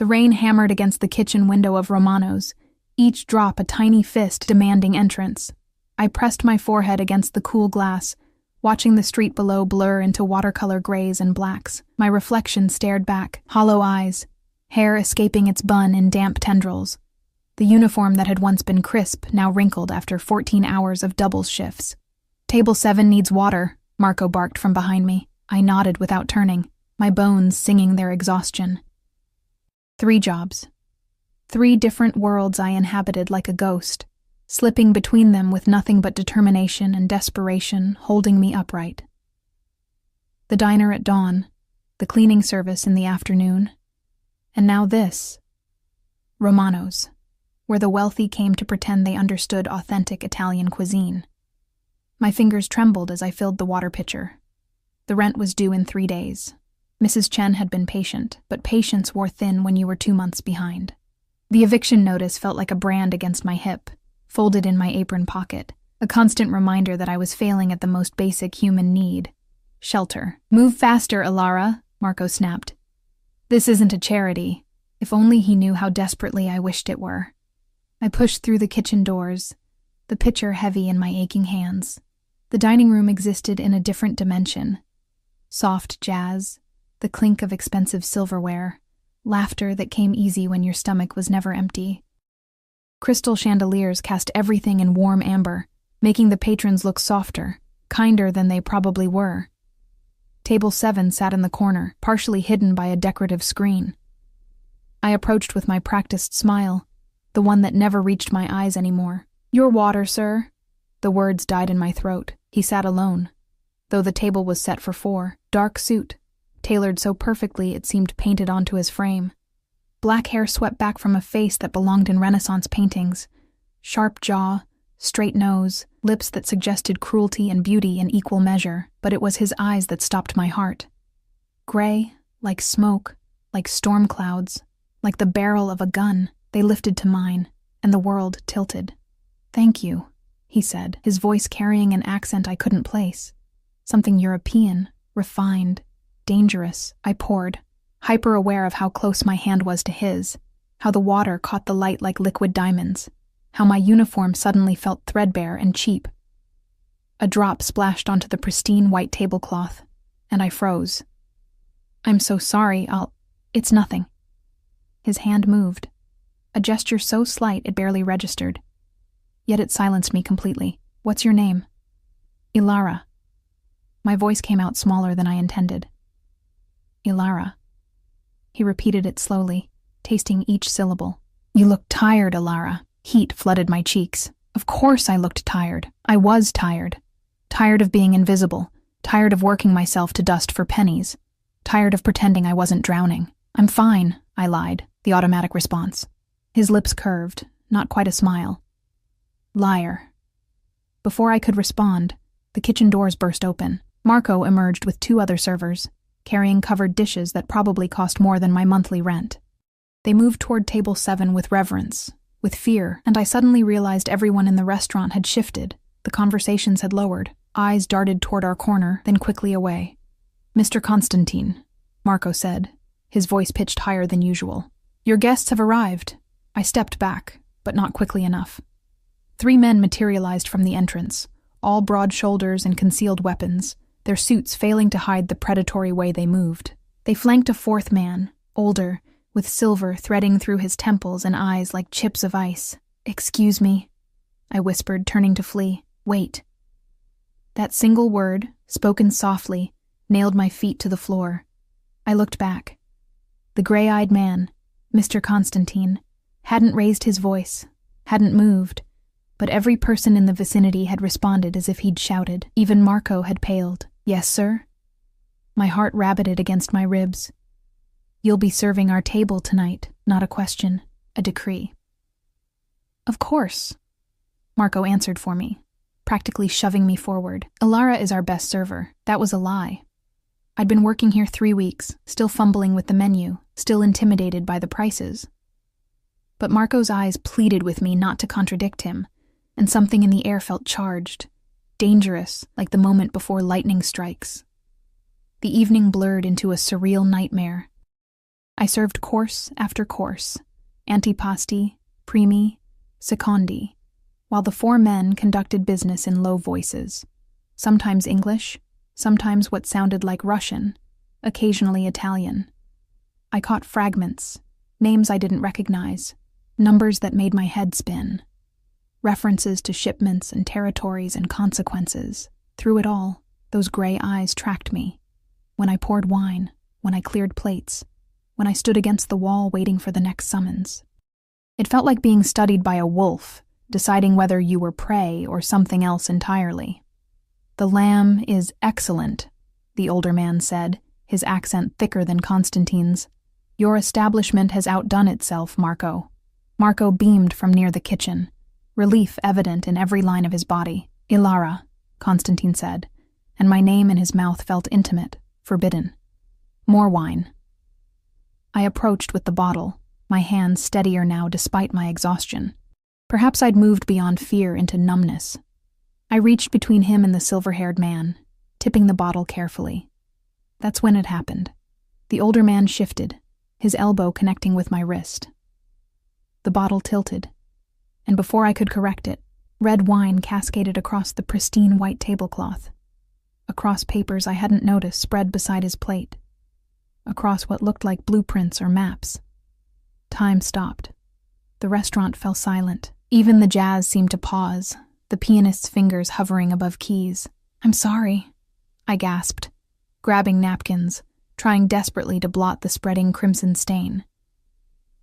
The rain hammered against the kitchen window of Romano's, each drop a tiny fist demanding entrance. I pressed my forehead against the cool glass, watching the street below blur into watercolor grays and blacks. My reflection stared back, hollow eyes, hair escaping its bun in damp tendrils. The uniform that had once been crisp now wrinkled after 14 hours of double shifts. "Table 7 needs water," Marco barked from behind me. I nodded without turning, my bones singing their exhaustion. 3 jobs. 3 different worlds I inhabited like a ghost, slipping between them with nothing but determination and desperation holding me upright. The diner at dawn, the cleaning service in the afternoon, and now this. Romano's, where the wealthy came to pretend they understood authentic Italian cuisine. My fingers trembled as I filled the water pitcher. The rent was due in 3 days. Mrs. Chen had been patient, but patience wore thin when you were 2 months behind. The eviction notice felt like a brand against my hip, folded in my apron pocket, a constant reminder that I was failing at the most basic human need: shelter. "Move faster, Ilara," Marco snapped. "This isn't a charity." If only he knew how desperately I wished it were. I pushed through the kitchen doors, the pitcher heavy in my aching hands. The dining room existed in a different dimension. Soft jazz, the clink of expensive silverware, laughter that came easy when your stomach was never empty. Crystal chandeliers cast everything in warm amber, making the patrons look softer, kinder than they probably were. Table 7 sat in the corner, partially hidden by a decorative screen. I approached with my practiced smile, the one that never reached my eyes anymore. "Your water, sir." The words died in my throat. He sat alone, though the table was set for 4. Dark suit, tailored so perfectly it seemed painted onto his frame. Black hair swept back from a face that belonged in Renaissance paintings. Sharp jaw, straight nose, lips that suggested cruelty and beauty in equal measure, but it was his eyes that stopped my heart. Gray, like smoke, like storm clouds, like the barrel of a gun, they lifted to mine, and the world tilted. "Thank you," he said, his voice carrying an accent I couldn't place. Something European, refined, dangerous. I poured, hyper-aware of how close my hand was to his, how the water caught the light like liquid diamonds, how my uniform suddenly felt threadbare and cheap. A drop splashed onto the pristine white tablecloth, and I froze. "I'm so sorry, It's nothing." His hand moved, a gesture so slight it barely registered. Yet it silenced me completely. "What's your name?" "Ilara." My voice came out smaller than I intended. "Ilara." He repeated it slowly, tasting each syllable. "You look tired, Ilara." Heat flooded my cheeks. Of course I looked tired. I was tired. Tired of being invisible. Tired of working myself to dust for pennies. Tired of pretending I wasn't drowning. "I'm fine," I lied, the automatic response. His lips curved, not quite a smile. "Liar." Before I could respond, the kitchen doors burst open. Marco emerged with 2 other servers, carrying covered dishes that probably cost more than my monthly rent. They moved toward table 7 with reverence, with fear, and I suddenly realized everyone in the restaurant had shifted. The conversations had lowered. Eyes darted toward our corner, then quickly away. "Mr. Constantine," Marco said, his voice pitched higher than usual. "Your guests have arrived." I stepped back, but not quickly enough. 3 men materialized from the entrance, all broad shoulders and concealed weapons, their suits failing to hide the predatory way they moved. They flanked a 4th man, older, with silver threading through his temples and eyes like chips of ice. "Excuse me," I whispered, turning to flee. "Wait." That single word, spoken softly, nailed my feet to the floor. I looked back. The gray-eyed man, Mr. Constantine, hadn't raised his voice, hadn't moved, but every person in the vicinity had responded as if he'd shouted. Even Marco had paled. "Yes, sir?" My heart rabbited against my ribs. "You'll be serving our table tonight, not a question, a decree." "Of course," Marco answered for me, practically shoving me forward. "Ilara is our best server." That was a lie. I'd been working here 3 weeks, still fumbling with the menu, still intimidated by the prices. But Marco's eyes pleaded with me not to contradict him, and something in the air felt charged, dangerous, like the moment before lightning strikes. The evening blurred into a surreal nightmare. I served course after course, antipasti, primi, secondi, while the 4 men conducted business in low voices, sometimes English, sometimes what sounded like Russian, occasionally Italian. I caught fragments, names I didn't recognize, numbers that made my head spin, references to shipments and territories and consequences. Through it all, those gray eyes tracked me. When I poured wine, when I cleared plates, when I stood against the wall waiting for the next summons. It felt like being studied by a wolf, deciding whether you were prey or something else entirely. "The lamb is excellent," the older man said, his accent thicker than Constantine's. "Your establishment has outdone itself, Marco." Marco beamed from near the kitchen, relief evident in every line of his body. "Ilara," Constantine said, and my name in his mouth felt intimate, forbidden. "More wine." I approached with the bottle, my hands steadier now despite my exhaustion. Perhaps I'd moved beyond fear into numbness. I reached between him and the silver-haired man, tipping the bottle carefully. That's when it happened. The older man shifted, his elbow connecting with my wrist. The bottle tilted, and before I could correct it, red wine cascaded across the pristine white tablecloth, across papers I hadn't noticed spread beside his plate, across what looked like blueprints or maps. Time stopped. The restaurant fell silent. Even the jazz seemed to pause, the pianist's fingers hovering above keys. "I'm sorry," I gasped, grabbing napkins, trying desperately to blot the spreading crimson stain.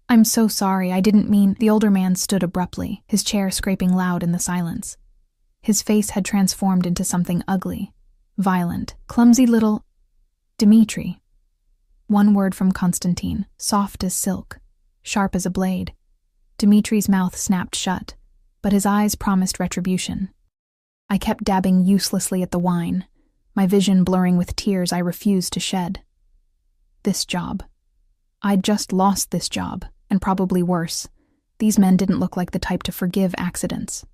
"I'm so sorry, I didn't mean—" The older man stood abruptly, his chair scraping loud in the silence. His face had transformed into something ugly, violent, clumsy little— "Dmitri." One word from Constantine, soft as silk, sharp as a blade. Dmitri's mouth snapped shut, but his eyes promised retribution. I kept dabbing uselessly at the wine, my vision blurring with tears I refused to shed. This job. I'd just lost this job, and probably worse. These men didn't look like the type to forgive accidents.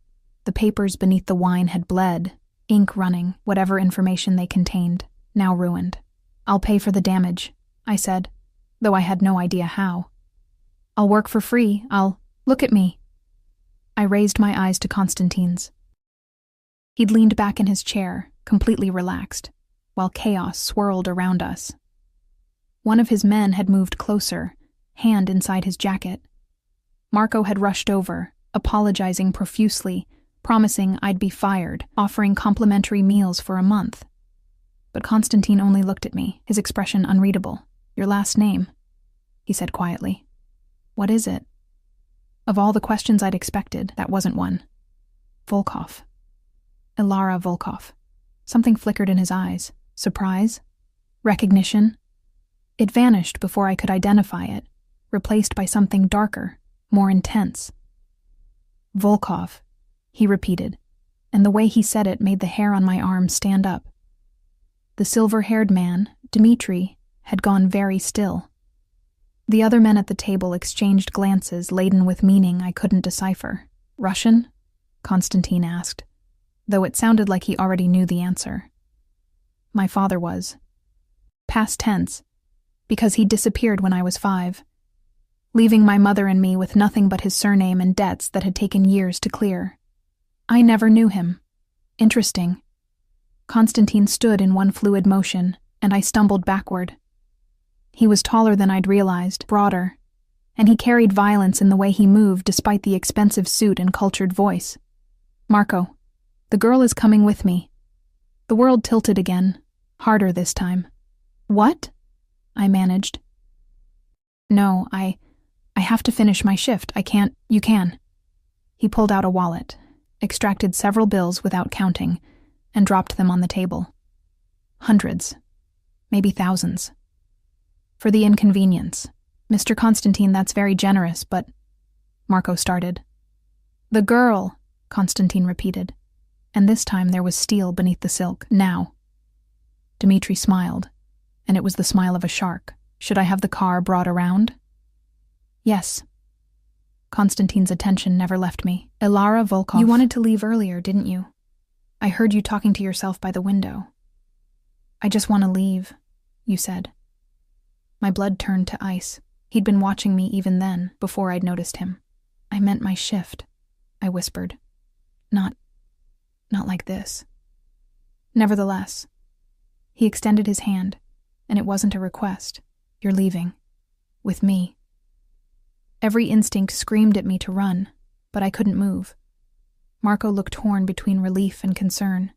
The papers beneath the wine had bled, ink running, whatever information they contained, now ruined. "I'll pay for the damage," I said, though I had no idea how. "I'll work for free, Look at me." I raised my eyes to Constantine's. He'd leaned back in his chair, completely relaxed, while chaos swirled around us. One of his men had moved closer, hand inside his jacket. Marco had rushed over, apologizing profusely, promising I'd be fired, offering complimentary meals for a month. But Constantine only looked at me, his expression unreadable. "Your last name," he said quietly. "What is it?" Of all the questions I'd expected, that wasn't one. "Volkov. Ilara Volkov." Something flickered in his eyes. Surprise? Recognition? It vanished before I could identify it, replaced by something darker, more intense. "Volkov," he repeated, and the way he said it made the hair on my arm stand up. The silver-haired man, Dmitri, had gone very still. The other men at the table exchanged glances laden with meaning I couldn't decipher. "Russian?" Constantine asked, though it sounded like he already knew the answer. "My father was. Past tense, because he disappeared when I was 5, leaving my mother and me with nothing but his surname and debts that had taken years to clear. I never knew him. Interesting." Constantine stood in one fluid motion, and I stumbled backward. He was taller than I'd realized, broader, and he carried violence in the way he moved despite the expensive suit and cultured voice. "Marco, the girl is coming with me." The world tilted again, harder this time. "What?" I managed. "No, I have to finish my shift. I can't—" "You can." He pulled out a wallet, extracted several bills without counting, and dropped them on the table. Hundreds, maybe thousands. "For the inconvenience. Mr. Constantine, that's very generous, but—" Marco started. "The girl," Constantine repeated, and this time there was steel beneath the silk. "Now." Dmitri smiled, and it was the smile of a shark. "Should I have the car brought around?" "Yes." Constantine's attention never left me. "Ilara Volkov, you wanted to leave earlier, didn't you? I heard you talking to yourself by the window." "I just want to leave," you said. My blood turned to ice. He'd been watching me even then, before I'd noticed him. "I meant my shift," I whispered. Not like this." Nevertheless, he extended his hand, and it wasn't a request. "You're leaving. With me." Every instinct screamed at me to run, but I couldn't move. Marco looked torn between relief and concern.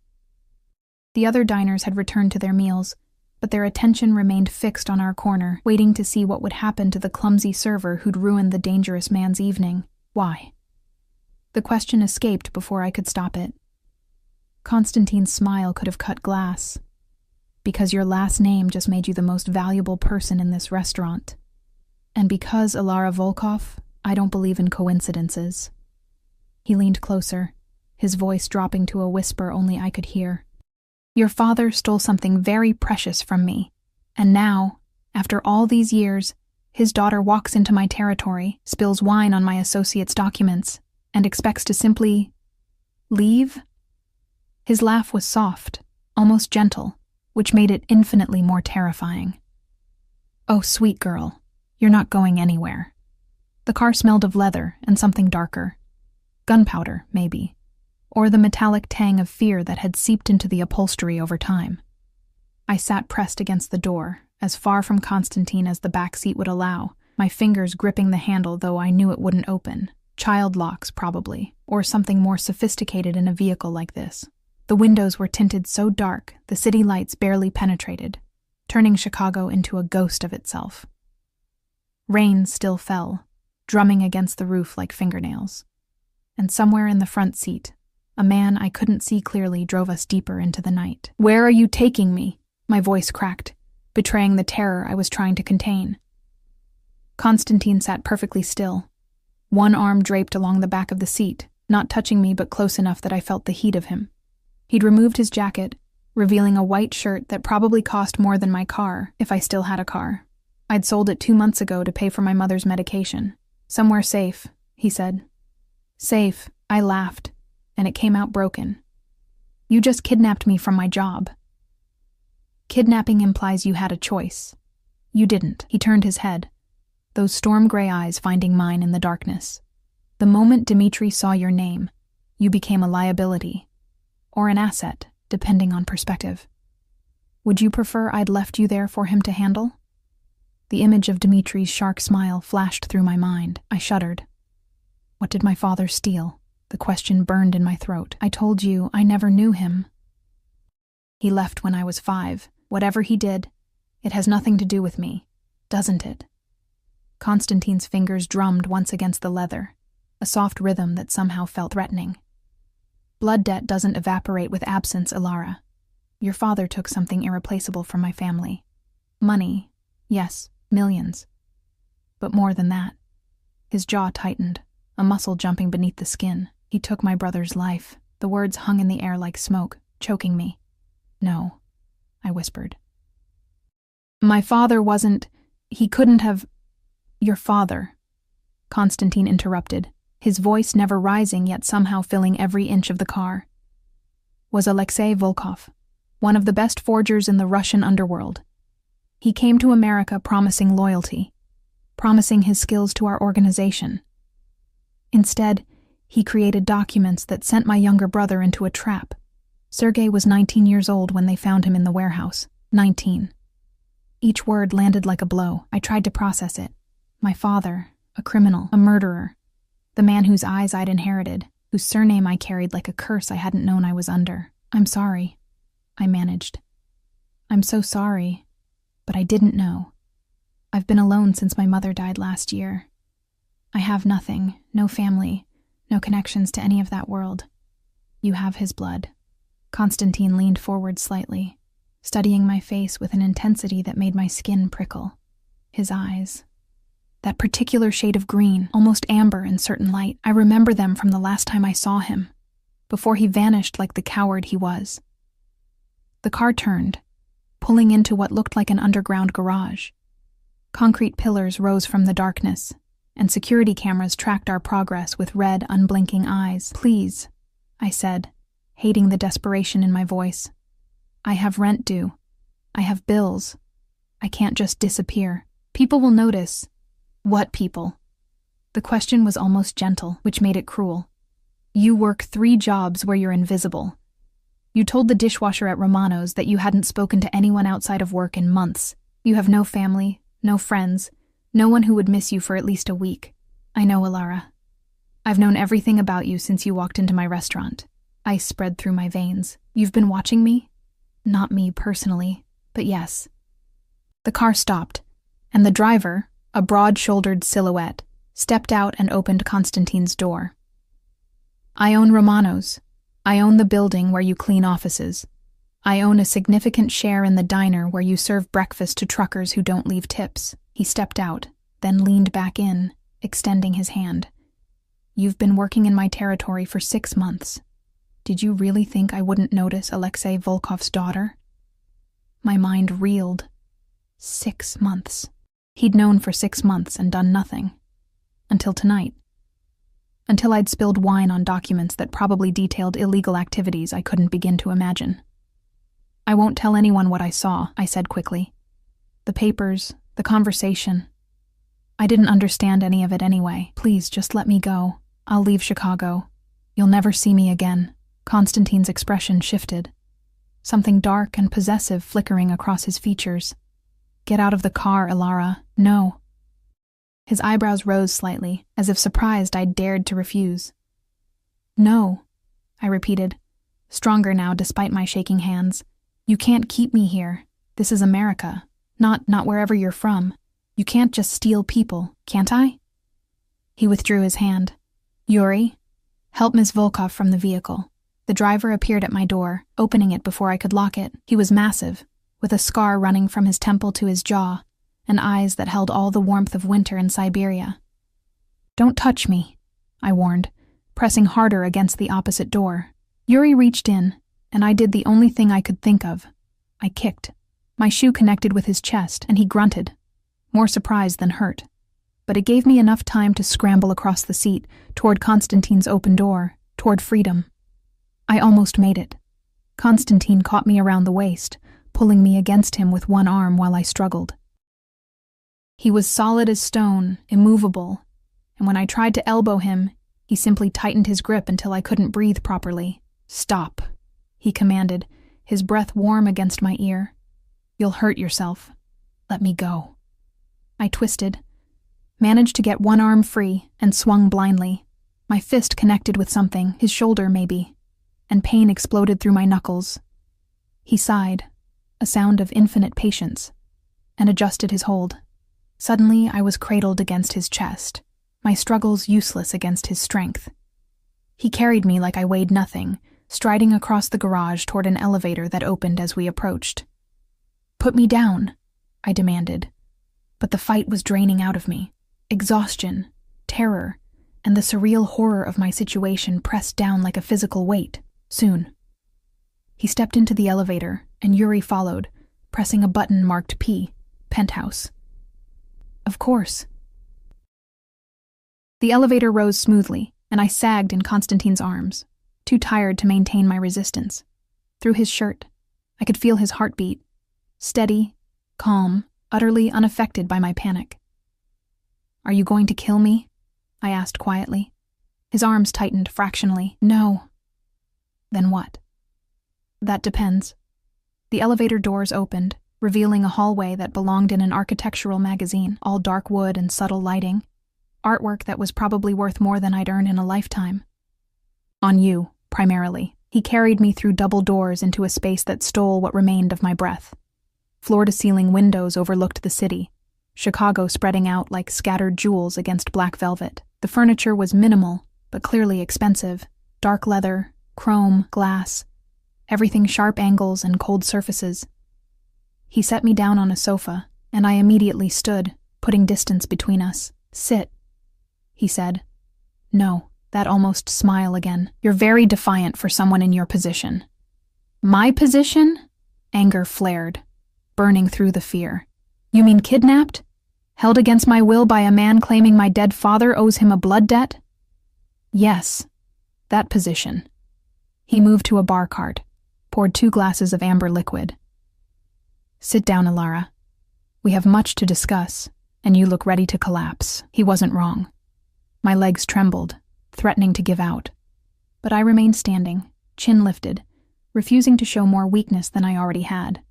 The other diners had returned to their meals, but their attention remained fixed on our corner, waiting to see what would happen to the clumsy server who'd ruined the dangerous man's evening. Why? The question escaped before I could stop it. Constantine's smile could have cut glass. "Because your last name just made you the most valuable person in this restaurant. And because, Ilara Volkov, I don't believe in coincidences." He leaned closer, his voice dropping to a whisper only I could hear. "Your father stole something very precious from me, and now, after all these years, his daughter walks into my territory, spills wine on my associate's documents, and expects to simply leave?" His laugh was soft, almost gentle, which made it infinitely more terrifying. "Oh, sweet girl, you're not going anywhere." The car smelled of leather and something darker. Gunpowder, maybe, or the metallic tang of fear that had seeped into the upholstery over time. I sat pressed against the door, as far from Constantine as the back seat would allow, my fingers gripping the handle though I knew it wouldn't open. Child locks, probably, or something more sophisticated in a vehicle like this. The windows were tinted so dark the city lights barely penetrated, turning Chicago into a ghost of itself. Rain still fell, drumming against the roof like fingernails. And somewhere in the front seat, a man I couldn't see clearly drove us deeper into the night. "Where are you taking me?" My voice cracked, betraying the terror I was trying to contain. Constantine sat perfectly still, one arm draped along the back of the seat, not touching me but close enough that I felt the heat of him. He'd removed his jacket, revealing a white shirt that probably cost more than my car, if I still had a car. I'd sold it 2 months ago to pay for my mother's medication. "Somewhere safe," he said. "Safe," I laughed, and it came out broken. "You just kidnapped me from my job." "Kidnapping implies you had a choice. You didn't." He turned his head, those storm-gray eyes finding mine in the darkness. "The moment Dmitri saw your name, you became a liability, or an asset, depending on perspective. Would you prefer I'd left you there for him to handle?" The image of Dmitri's shark smile flashed through my mind. I shuddered. What did my father steal? The question burned in my throat. "I told you I never knew him." "He left when I was 5. Whatever he did, it has nothing to do with me, doesn't it?" Constantine's fingers drummed once against the leather, a soft rhythm that somehow felt threatening. "Blood debt doesn't evaporate with absence, Ilara. Your father took something irreplaceable from my family. Money, yes, millions. But more than that." His jaw tightened, a muscle jumping beneath the skin. "He took my brother's life." The words hung in the air like smoke, choking me. "No," I whispered. "My father wasn't... He couldn't have..." "Your father," Constantine interrupted, his voice never rising yet somehow filling every inch of the car, "was Alexei Volkov, one of the best forgers in the Russian underworld. He came to America promising loyalty, promising his skills to our organization. Instead, he created documents that sent my younger brother into a trap. Sergei was 19 years old when they found him in the warehouse. 19. Each word landed like a blow. I tried to process it. My father, a criminal, a murderer, the man whose eyes I'd inherited, whose surname I carried like a curse I hadn't known I was under. "I'm sorry," I managed. "I'm so sorry, but I didn't know. I've been alone since my mother died last year. I have nothing, no family, no connections to any of that world. You have his blood." Constantine leaned forward slightly, studying my face with an intensity that made my skin prickle. His eyes, that particular shade of green, almost amber in certain light, I remember them from the last time I saw him, before he vanished like the coward he was. The car turned, pulling into what looked like an underground garage. Concrete pillars rose from the darkness, and security cameras tracked our progress with red, unblinking eyes. "Please," I said, hating the desperation in my voice. "I have rent due. I have bills. I can't just disappear. People will notice. What people? The question was almost gentle, which made it cruel. You work 3 jobs where you're invisible. You told the dishwasher at Romano's that you hadn't spoken to anyone outside of work in months. You have no family, no friends, no one who would miss you for at least a week. I know, Alara. I've known everything about you since you walked into my restaurant. Ice spread through my veins. You've been watching me? Not me personally, but yes. The car stopped, and the driver, a broad-shouldered silhouette, stepped out and opened Constantine's door. I own Romano's. I own the building where you clean offices. I own a significant share in the diner where you serve breakfast to truckers who don't leave tips. He stepped out, then leaned back in, extending his hand. You've been working in my territory for 6 months. Did you really think I wouldn't notice Alexei Volkov's daughter? My mind reeled. 6 months. He'd known for 6 months and done nothing. Until tonight. Until I'd spilled wine on documents that probably detailed illegal activities I couldn't begin to imagine. I won't tell anyone what I saw, I said quickly. The papers, the conversation. I didn't understand any of it anyway. Please, just let me go. I'll leave Chicago. You'll never see me again. Constantine's expression shifted. Something dark and possessive flickering across his features. Get out of the car, Alara. No. His eyebrows rose slightly, as if surprised I'd dared to refuse. No, I repeated, stronger now despite my shaking hands. You can't keep me here. This is America, not wherever you're from. You can't just steal people, can't I? He withdrew his hand. Yuri, help Miss Volkov from the vehicle. The driver appeared at my door, opening it before I could lock it. He was massive, with a scar running from his temple to his jaw, and eyes that held all the warmth of winter in Siberia. Don't touch me, I warned, pressing harder against the opposite door. Yuri reached in, and I did the only thing I could think of. I kicked. My shoe connected with his chest, and he grunted, more surprised than hurt. But it gave me enough time to scramble across the seat, toward Constantine's open door, toward freedom. I almost made it. Constantine caught me around the waist, pulling me against him with one arm while I struggled. He was solid as stone, immovable, and when I tried to elbow him, he simply tightened his grip until I couldn't breathe properly. Stop, he commanded, his breath warm against my ear. You'll hurt yourself. Let me go. I twisted, managed to get one arm free, and swung blindly. My fist connected with something, his shoulder maybe, and pain exploded through my knuckles. He sighed, a sound of infinite patience, and adjusted his hold. Suddenly, I was cradled against his chest, my struggles useless against his strength. He carried me like I weighed nothing, striding across the garage toward an elevator that opened as we approached. Put me down, I demanded, but the fight was draining out of me. Exhaustion, terror, and the surreal horror of my situation pressed down like a physical weight. Soon. He stepped into the elevator, and Yuri followed, pressing a button marked P, penthouse. Of course. The elevator rose smoothly, and I sagged in Constantine's arms, too tired to maintain my resistance. Through his shirt, I could feel his heartbeat, steady, calm, utterly unaffected by my panic. Are you going to kill me? I asked quietly. His arms tightened fractionally. No. Then what? That depends. The elevator doors opened, revealing a hallway that belonged in an architectural magazine, all dark wood and subtle lighting. Artwork that was probably worth more than I'd earn in a lifetime. On you, primarily. He carried me through double doors into a space that stole what remained of my breath. Floor-to-ceiling windows overlooked the city, Chicago spreading out like scattered jewels against black velvet. The furniture was minimal, but clearly expensive. Dark leather, chrome, glass, everything sharp angles and cold surfaces. He set me down on a sofa, and I immediately stood, putting distance between us. Sit, he said. No, that almost smile again. You're very defiant for someone in your position. My position? Anger flared, burning through the fear. You mean kidnapped? Held against my will by a man claiming my dead father owes him a blood debt? Yes, that position. He moved to a bar cart, poured 2 glasses of amber liquid. Sit down, Alara. We have much to discuss. and you look ready to collapse." He wasn't wrong. My legs trembled, threatening to give out. But I remained standing, chin lifted, refusing to show more weakness than I already had.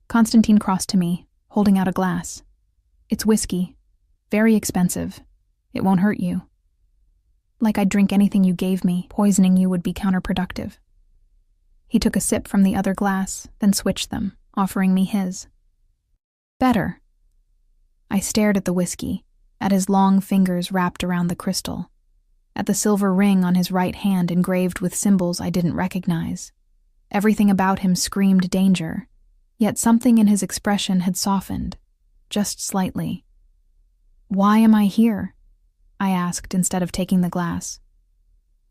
Constantine crossed to me, holding out a glass. "It's whiskey. Very expensive. It won't hurt you." Like I'd drink anything you gave me, poisoning you would be counterproductive. He took a sip from the other glass, then switched them, offering me his. "Better." I stared at the whiskey, at his long fingers wrapped around the crystal, at the silver ring on his right hand engraved with symbols I didn't recognize. Everything about him screamed danger, yet something in his expression had softened, just slightly. "Why am I here?" I asked instead of taking the glass.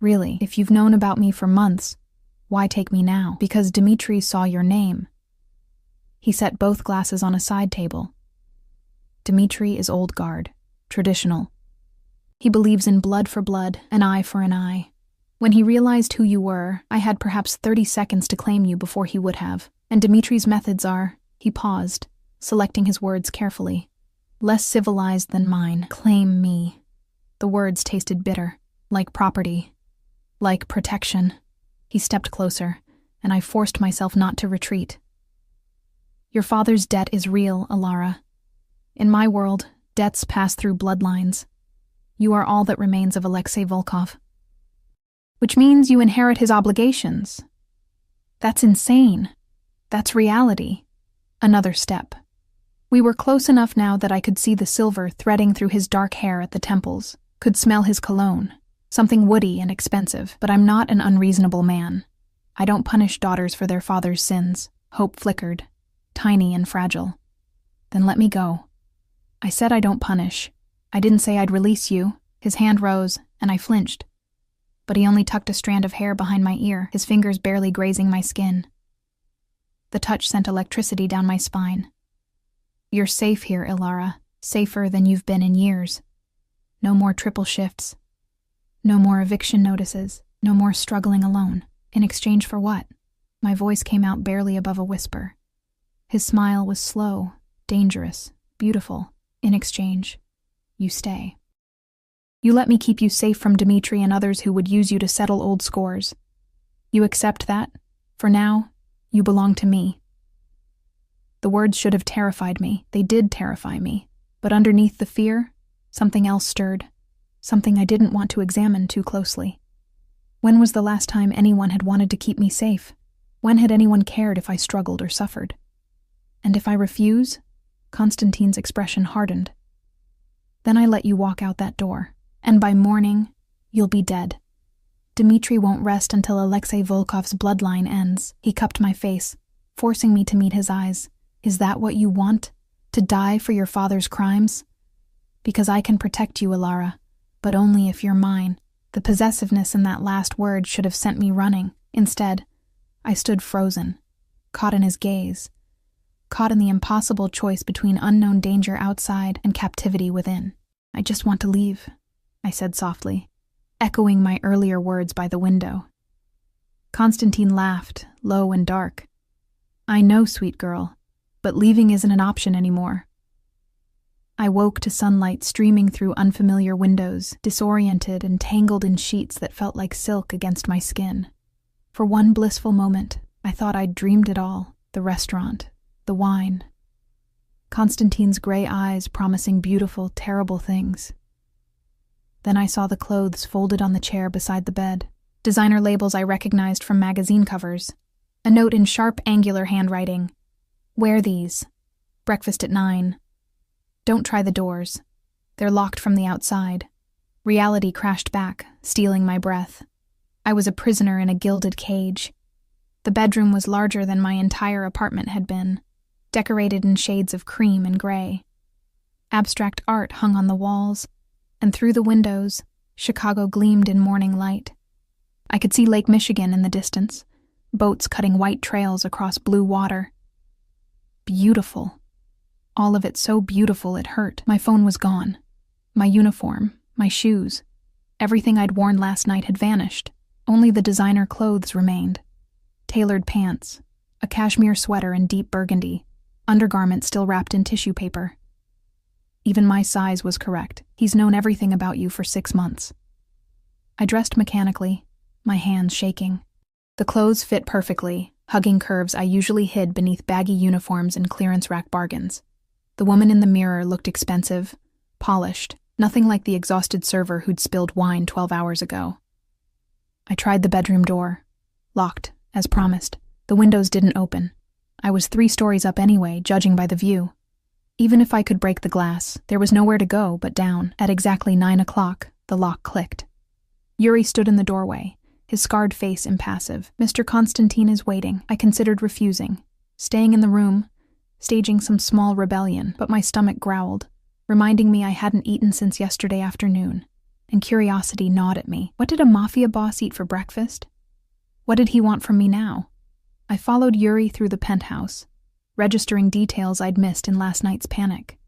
"Really, if you've known about me for months, why take me now?" "Because Dmitri saw your name." He set both glasses on a side table. Dmitri is old guard, traditional. He believes in blood for blood, an eye for an eye. When he realized who you were, I had perhaps 30 seconds to claim you before he would have. And Dmitri's methods are, he paused, selecting his words carefully, less civilized than mine. "Claim me." The words tasted bitter, like property, like protection. He stepped closer, and I forced myself not to retreat. "Your father's debt is real, Alara. In my world, debts pass through bloodlines. You are all that remains of Alexei Volkov." "Which means you inherit his obligations." "That's insane. That's reality." Another step. We were close enough now that I could see the silver threading through his dark hair at the temples, could smell his cologne, something woody and expensive. "But I'm not an unreasonable man. I don't punish daughters for their father's sins." Hope flickered, tiny and fragile. "Then let me go." "I said I don't punish. I didn't say I'd release you." His hand rose, and I flinched. But he only tucked a strand of hair behind my ear, his fingers barely grazing my skin. The touch sent electricity down my spine. "You're safe here, Ilara, safer than you've been in years. No more triple shifts. No more eviction notices. No more struggling alone. In exchange for what?" My voice came out barely above a whisper. His smile was slow, dangerous, beautiful. "In exchange, you stay. You let me keep you safe from Dmitri and others who would use you to settle old scores. You accept that? For now, you belong to me." The words should have terrified me. They did terrify me. But underneath the fear, something else stirred. Something I didn't want to examine too closely. When was the last time anyone had wanted to keep me safe? When had anyone cared if I struggled or suffered? And if I refuse? Konstantine's expression hardened. "Then I let you walk out that door. And by morning, you'll be dead. Dmitri won't rest until Alexei Volkov's bloodline ends." He cupped my face, forcing me to meet his eyes. "Is that what you want? To die for your father's crimes?" "Because I can protect you, Ilara, but only if you're mine." The possessiveness in that last word should have sent me running. Instead, I stood frozen, caught in his gaze, caught in the impossible choice between unknown danger outside and captivity within. "I just want to leave," I said softly, echoing my earlier words by the window. Constantine laughed, low and dark. "I know, sweet girl, but leaving isn't an option anymore." I woke to sunlight streaming through unfamiliar windows, disoriented and tangled in sheets that felt like silk against my skin. For one blissful moment, I thought I'd dreamed it all, the restaurant, the wine. Constantine's gray eyes promising beautiful, terrible things. Then I saw the clothes folded on the chair beside the bed, designer labels I recognized from magazine covers, a note in sharp, angular handwriting. "Wear these. Breakfast at 9. Don't try the doors. They're locked from the outside." Reality crashed back, stealing my breath. I was a prisoner in a gilded cage. The bedroom was larger than my entire apartment had been, decorated in shades of cream and gray. Abstract art hung on the walls, and through the windows, Chicago gleamed in morning light. I could see Lake Michigan in the distance, boats cutting white trails across blue water. Beautiful. All of it so beautiful it hurt. My phone was gone. My uniform, my shoes, everything I'd worn last night had vanished. Only the designer clothes remained. Tailored pants, a cashmere sweater in deep burgundy, undergarments still wrapped in tissue paper. Even my size was correct. He's known everything about you for 6 months. I dressed mechanically, my hands shaking. The clothes fit perfectly, hugging curves I usually hid beneath baggy uniforms and clearance rack bargains. The woman in the mirror looked expensive, polished, nothing like the exhausted server who'd spilled wine 12 hours ago. I tried the bedroom door. Locked, as promised. The windows didn't open. I was 3 stories up anyway, judging by the view. Even if I could break the glass, there was nowhere to go but down. At exactly 9 o'clock, the lock clicked. Yuri stood in the doorway, his scarred face impassive. "Mr. Constantine is waiting." I considered refusing, staying in the room, staging some small rebellion, but my stomach growled, reminding me I hadn't eaten since yesterday afternoon, and curiosity gnawed at me. What did a Mafia boss eat for breakfast? What did he want from me now? I followed Yuri through the penthouse, registering details I'd missed in last night's panic.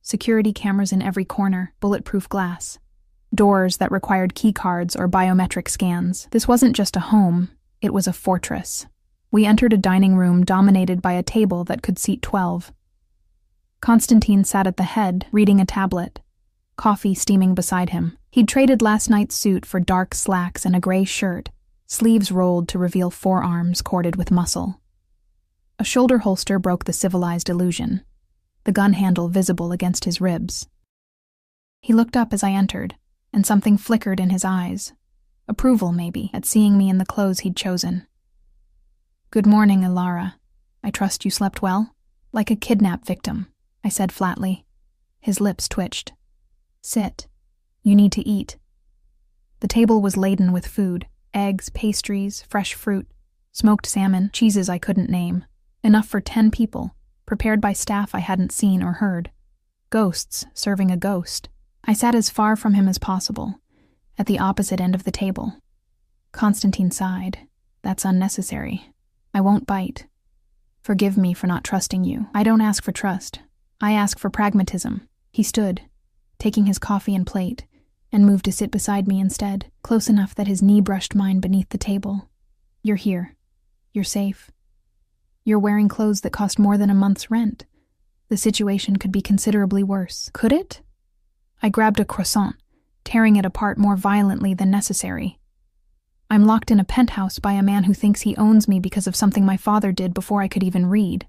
Security cameras in every corner, bulletproof glass. Doors that required keycards or biometric scans. This wasn't just a home, it was a fortress. We entered a dining room dominated by a table that could seat 12. Constantine sat at the head, reading a tablet, coffee steaming beside him. He'd traded last night's suit for dark slacks and a gray shirt, sleeves rolled to reveal forearms corded with muscle. A shoulder holster broke the civilized illusion, the gun handle visible against his ribs. He looked up as I entered, and something flickered in his eyes. Approval, maybe, at seeing me in the clothes he'd chosen. "Good morning, Ilara. I trust you slept well?" "Like a kidnap victim," I said flatly. His lips twitched. "Sit. You need to eat." The table was laden with food, eggs, pastries, fresh fruit, smoked salmon, cheeses I couldn't name. Enough for 10 people, prepared by staff I hadn't seen or heard. Ghosts serving a ghost. I sat as far from him as possible, at the opposite end of the table. Constantine sighed. "That's unnecessary. I won't bite. Forgive me for not trusting you. I don't ask for trust. I ask for pragmatism." He stood, taking his coffee and plate, and moved to sit beside me instead, close enough that his knee brushed mine beneath the table. "You're here. You're safe. You're wearing clothes that cost more than a month's rent. The situation could be considerably worse." Could it? I grabbed a croissant, tearing it apart more violently than necessary. "I'm locked in a penthouse by a man who thinks he owns me because of something my father did before I could even read.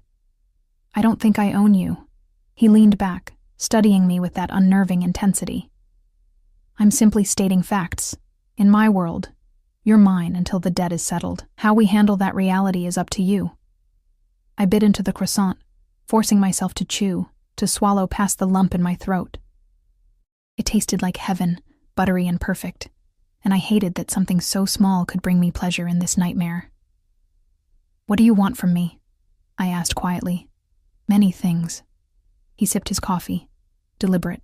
I don't think I own you." He leaned back, studying me with that unnerving intensity. "I'm simply stating facts. In my world, you're mine until the debt is settled. How we handle that reality is up to you." I bit into the croissant, forcing myself to chew, to swallow past the lump in my throat. It tasted like heaven, buttery and perfect, and I hated that something so small could bring me pleasure in this nightmare. "What do you want from me?" I asked quietly. "Many things." He sipped his coffee, deliberate,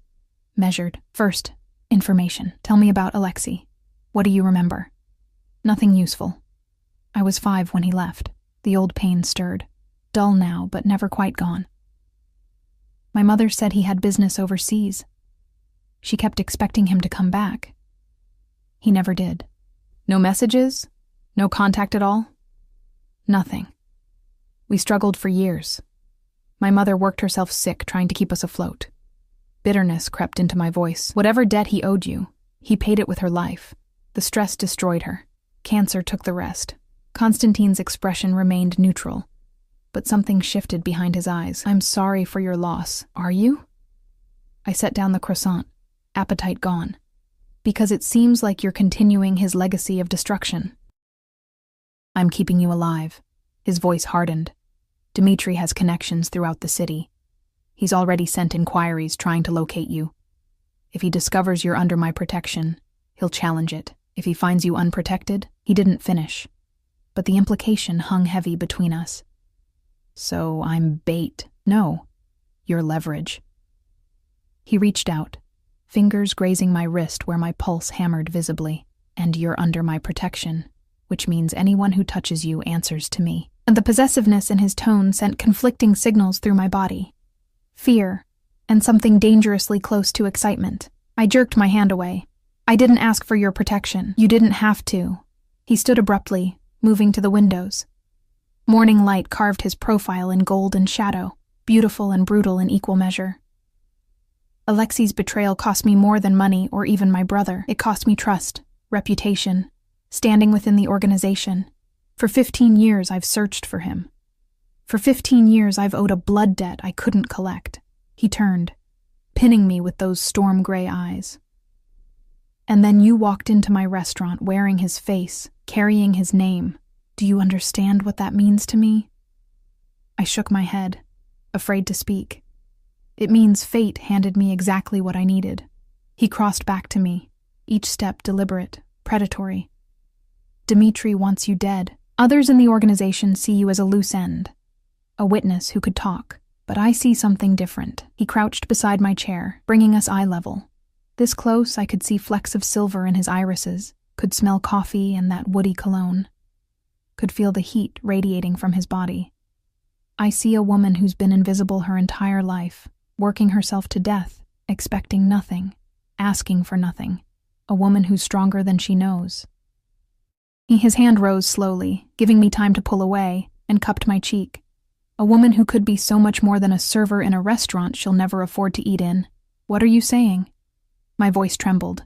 measured. "First, information. Tell me about Alexei. What do you remember?" "Nothing useful. I was 5 when he left." The old pain stirred, dull now but never quite gone. "My mother said he had business overseas. She kept expecting him to come back. He never did." "No messages? No contact at all?" "Nothing. We struggled for years. My mother worked herself sick trying to keep us afloat. Bitterness crept into my voice. Whatever debt he owed you, he paid it with her life. The stress destroyed her. Cancer took the rest." Constantine's expression remained neutral, but something shifted behind his eyes. "I'm sorry for your loss. Are you?" I set down the croissant, appetite gone. "Because it seems like you're continuing his legacy of destruction." "I'm keeping you alive." His voice hardened. "Dmitri has connections throughout the city. He's already sent inquiries trying to locate you. If he discovers you're under my protection, he'll challenge it. If he finds you unprotected," he didn't finish, but the implication hung heavy between us. "So I'm bait." "No, you're leverage." He reached out, fingers grazing my wrist where my pulse hammered visibly. "And you're under my protection, which means anyone who touches you answers to me." And the possessiveness in his tone sent conflicting signals through my body. Fear, and something dangerously close to excitement. I jerked my hand away. "I didn't ask for your protection. You didn't have to." He stood abruptly, moving to the windows. Morning light carved his profile in gold and shadow, beautiful and brutal in equal measure. Alexei's betrayal cost me more than money or even my brother. It cost me trust, reputation, standing within the organization. For 15 years, I've searched for him. For 15 years, I've owed a blood debt I couldn't collect. He turned, pinning me with those storm-gray eyes. And then you walked into my restaurant wearing his face, carrying his name. Do you understand what that means to me? I shook my head, afraid to speak. It means fate handed me exactly what I needed. He crossed back to me, each step deliberate, predatory. Dmitri wants you dead. Others in the organization see you as a loose end, a witness who could talk. But I see something different. He crouched beside my chair, bringing us eye level. This close, I could see flecks of silver in his irises, could smell coffee and that woody cologne, could feel the heat radiating from his body. I see a woman who's been invisible her entire life, working herself to death, expecting nothing, asking for nothing. A woman who's stronger than she knows. His hand rose slowly, giving me time to pull away, and cupped my cheek. A woman who could be so much more than a server in a restaurant she'll never afford to eat in. What are you saying? My voice trembled.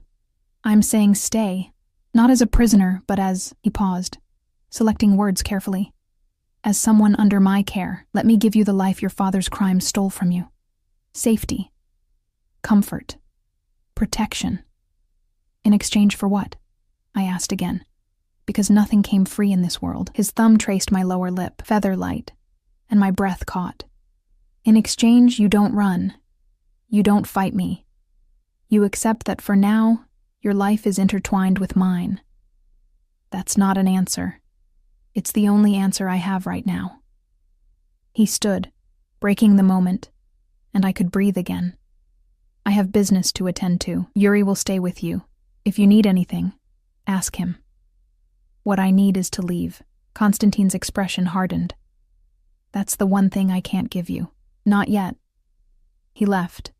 I'm saying stay. Not as a prisoner, but as— He paused, selecting words carefully. As someone under my care, let me give you the life your father's crimes stole from you. Safety. Comfort. Protection. In exchange for what? I asked again. Because nothing came free in this world. His thumb traced my lower lip, feather light, and my breath caught. In exchange, you don't run. You don't fight me. You accept that for now, your life is intertwined with mine. That's not an answer. It's the only answer I have right now. He stood, breaking the moment, and I could breathe again. I have business to attend to. Yuri will stay with you. If you need anything, ask him. What I need is to leave. Konstantin's expression hardened. That's the one thing I can't give you. Not yet. He left,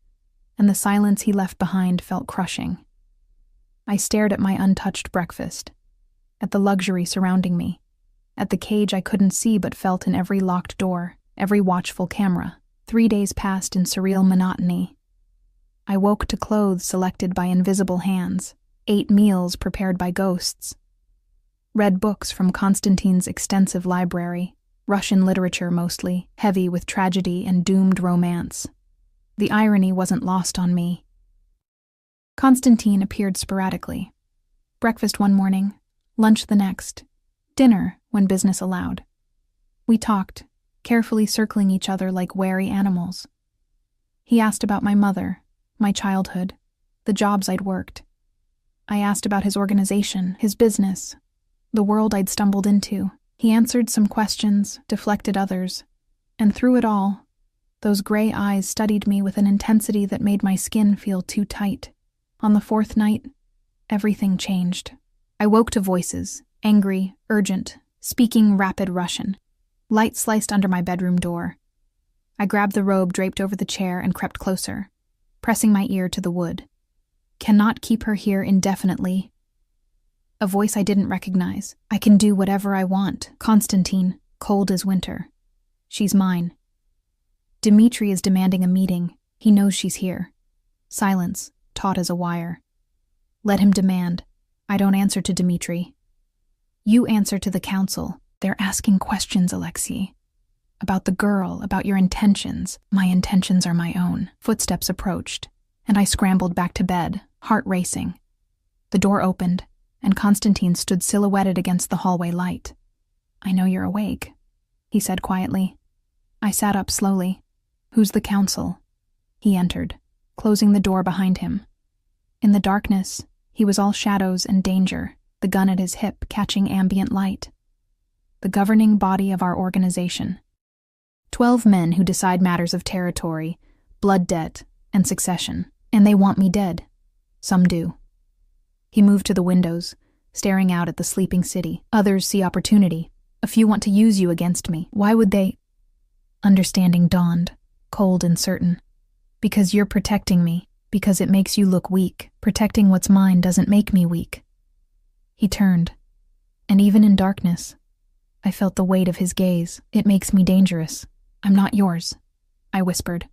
and the silence he left behind felt crushing. I stared at my untouched breakfast, at the luxury surrounding me, at the cage I couldn't see but felt in every locked door, every watchful camera. 3 days passed in surreal monotony. I woke to clothes selected by invisible hands, ate meals prepared by ghosts, read books from Konstantin's extensive library, Russian literature mostly, heavy with tragedy and doomed romance. The irony wasn't lost on me. Konstantin appeared sporadically. Breakfast one morning, lunch the next, dinner when business allowed. We talked, carefully circling each other like wary animals. He asked about my mother, my childhood, the jobs I'd worked. I asked about his organization, his business, the world I'd stumbled into. He answered some questions, deflected others, and through it all, those gray eyes studied me with an intensity that made my skin feel too tight. On the 4th night, everything changed. I woke to voices, angry, urgent, speaking rapid Russian. Light sliced under my bedroom door. I grabbed the robe draped over the chair and crept closer, pressing my ear to the wood. Cannot keep her here indefinitely. A voice I didn't recognize. I can do whatever I want. Konstantin, cold as winter. She's mine. Dmitri is demanding a meeting. He knows she's here. Silence, taut as a wire. Let him demand. I don't answer to Dmitri. You answer to the council. They're asking questions, Alexei. About the girl, about your intentions. My intentions are my own. Footsteps approached, and I scrambled back to bed, heart racing. The door opened, and Konstantin stood silhouetted against the hallway light. I know you're awake, he said quietly. I sat up slowly. Who's the council? He entered, closing the door behind him. In the darkness, he was all shadows and danger, the gun at his hip catching ambient light. The governing body of our organization. 12 men who decide matters of territory, blood debt, and succession. And they want me dead. Some do. He moved to the windows, staring out at the sleeping city. Others see opportunity. A few want to use you against me. Why would they? Understanding dawned, cold and certain. Because you're protecting me. Because it makes you look weak. Protecting what's mine doesn't make me weak. He turned, and even in darkness, I felt the weight of his gaze. It makes me dangerous. I'm not yours, I whispered.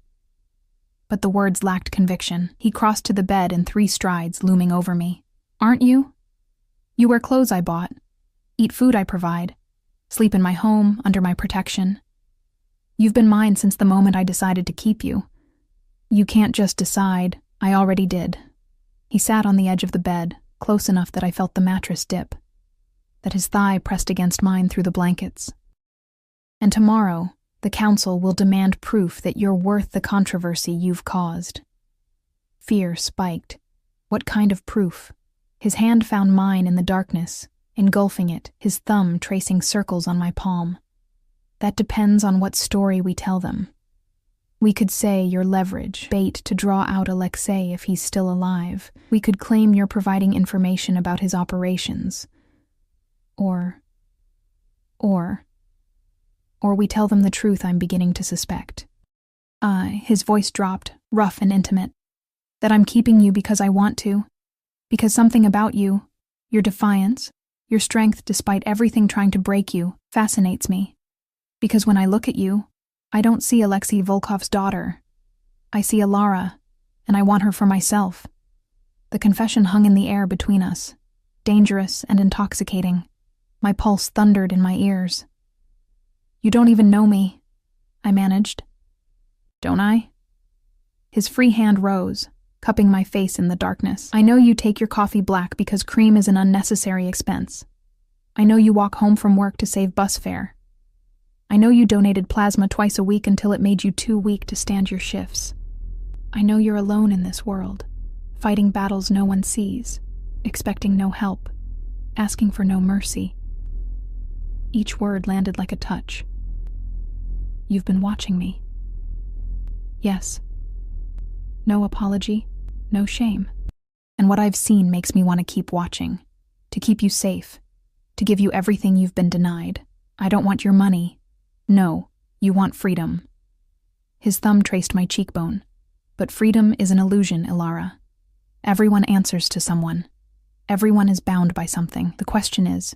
But the words lacked conviction. He crossed to the bed in 3 strides, looming over me. Aren't you? You wear clothes I bought, eat food I provide, sleep in my home, under my protection. You've been mine since the moment I decided to keep you. You can't just decide, I already did. He sat on the edge of the bed, close enough that I felt the mattress dip, that his thigh pressed against mine through the blankets. And tomorrow, the council will demand proof that you're worth the controversy you've caused. Fear spiked. What kind of proof? His hand found mine in the darkness, engulfing it, his thumb tracing circles on my palm. That depends on what story we tell them. We could say you're leverage, bait to draw out Alexei if he's still alive. We could claim you're providing information about his operations. Or we tell them the truth I'm beginning to suspect. His voice dropped, rough and intimate. That I'm keeping you because I want to. Because something about you, your defiance, your strength despite everything trying to break you, fascinates me. Because when I look at you, I don't see Alexei Volkov's daughter. I see Alara, and I want her for myself. The confession hung in the air between us, dangerous and intoxicating. My pulse thundered in my ears. You don't even know me, I managed. Don't I? His free hand rose, cupping my face in the darkness. I know you take your coffee black because cream is an unnecessary expense. I know you walk home from work to save bus fare. I know you donated plasma twice a week until it made you too weak to stand your shifts. I know you're alone in this world, fighting battles no one sees, expecting no help, asking for no mercy. Each word landed like a touch. You've been watching me. Yes. No apology, no shame. And what I've seen makes me want to keep watching, to keep you safe, to give you everything you've been denied. I don't want your money. No, you want freedom. His thumb traced my cheekbone. But freedom is an illusion, Ilara. Everyone answers to someone. Everyone is bound by something. The question is,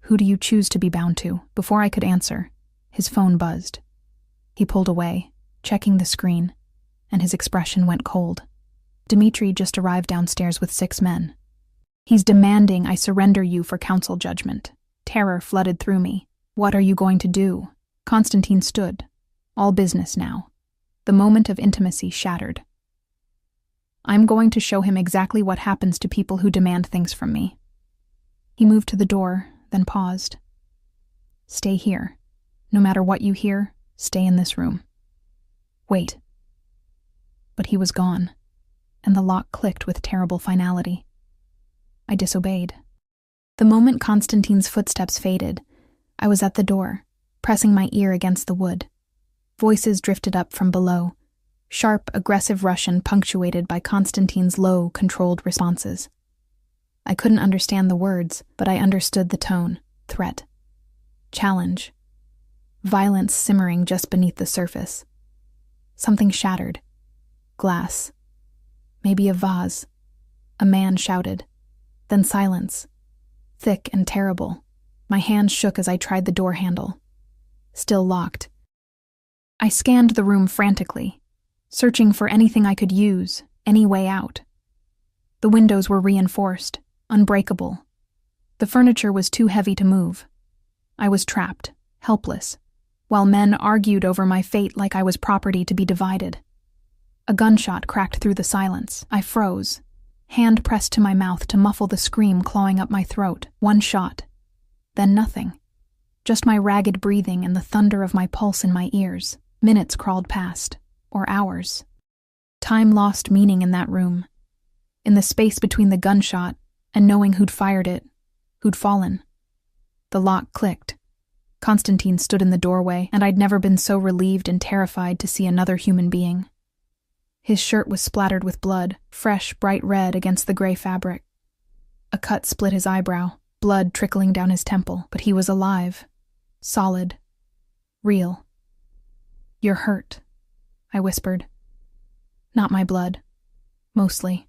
who do you choose to be bound to? Before I could answer, his phone buzzed. He pulled away, checking the screen, and his expression went cold. Dmitri just arrived downstairs with 6 men. He's demanding I surrender you for council judgment. Terror flooded through me. What are you going to do? Konstantin stood. All business now. The moment of intimacy shattered. I'm going to show him exactly what happens to people who demand things from me. He moved to the door, then paused. Stay here. No matter what you hear, stay in this room. Wait. But he was gone, and the lock clicked with terrible finality. I disobeyed. The moment Konstantin's footsteps faded, I was at the door, pressing my ear against the wood. Voices drifted up from below, sharp, aggressive Russian punctuated by Konstantin's low, controlled responses. I couldn't understand the words, but I understood the tone, threat, challenge, violence simmering just beneath the surface. Something shattered. Glass. Maybe a vase. A man shouted. Then silence. Thick and terrible. My hand shook as I tried the door handle. Still locked. I scanned the room frantically, searching for anything I could use, any way out. The windows were reinforced, unbreakable. The furniture was too heavy to move. I was trapped, helpless, while men argued over my fate like I was property to be divided. A gunshot cracked through the silence. I froze, hand pressed to my mouth to muffle the scream clawing up my throat. One shot. Then nothing. Just my ragged breathing and the thunder of my pulse in my ears. Minutes crawled past, or hours. Time lost meaning in that room. In the space between the gunshot and knowing who'd fired it, who'd fallen. The lock clicked. Konstantin stood in the doorway, and I'd never been so relieved and terrified to see another human being. His shirt was splattered with blood, fresh, bright red against the gray fabric. A cut split his eyebrow, blood trickling down his temple, but he was alive. Solid. Real. You're hurt, I whispered. Not my blood. Mostly.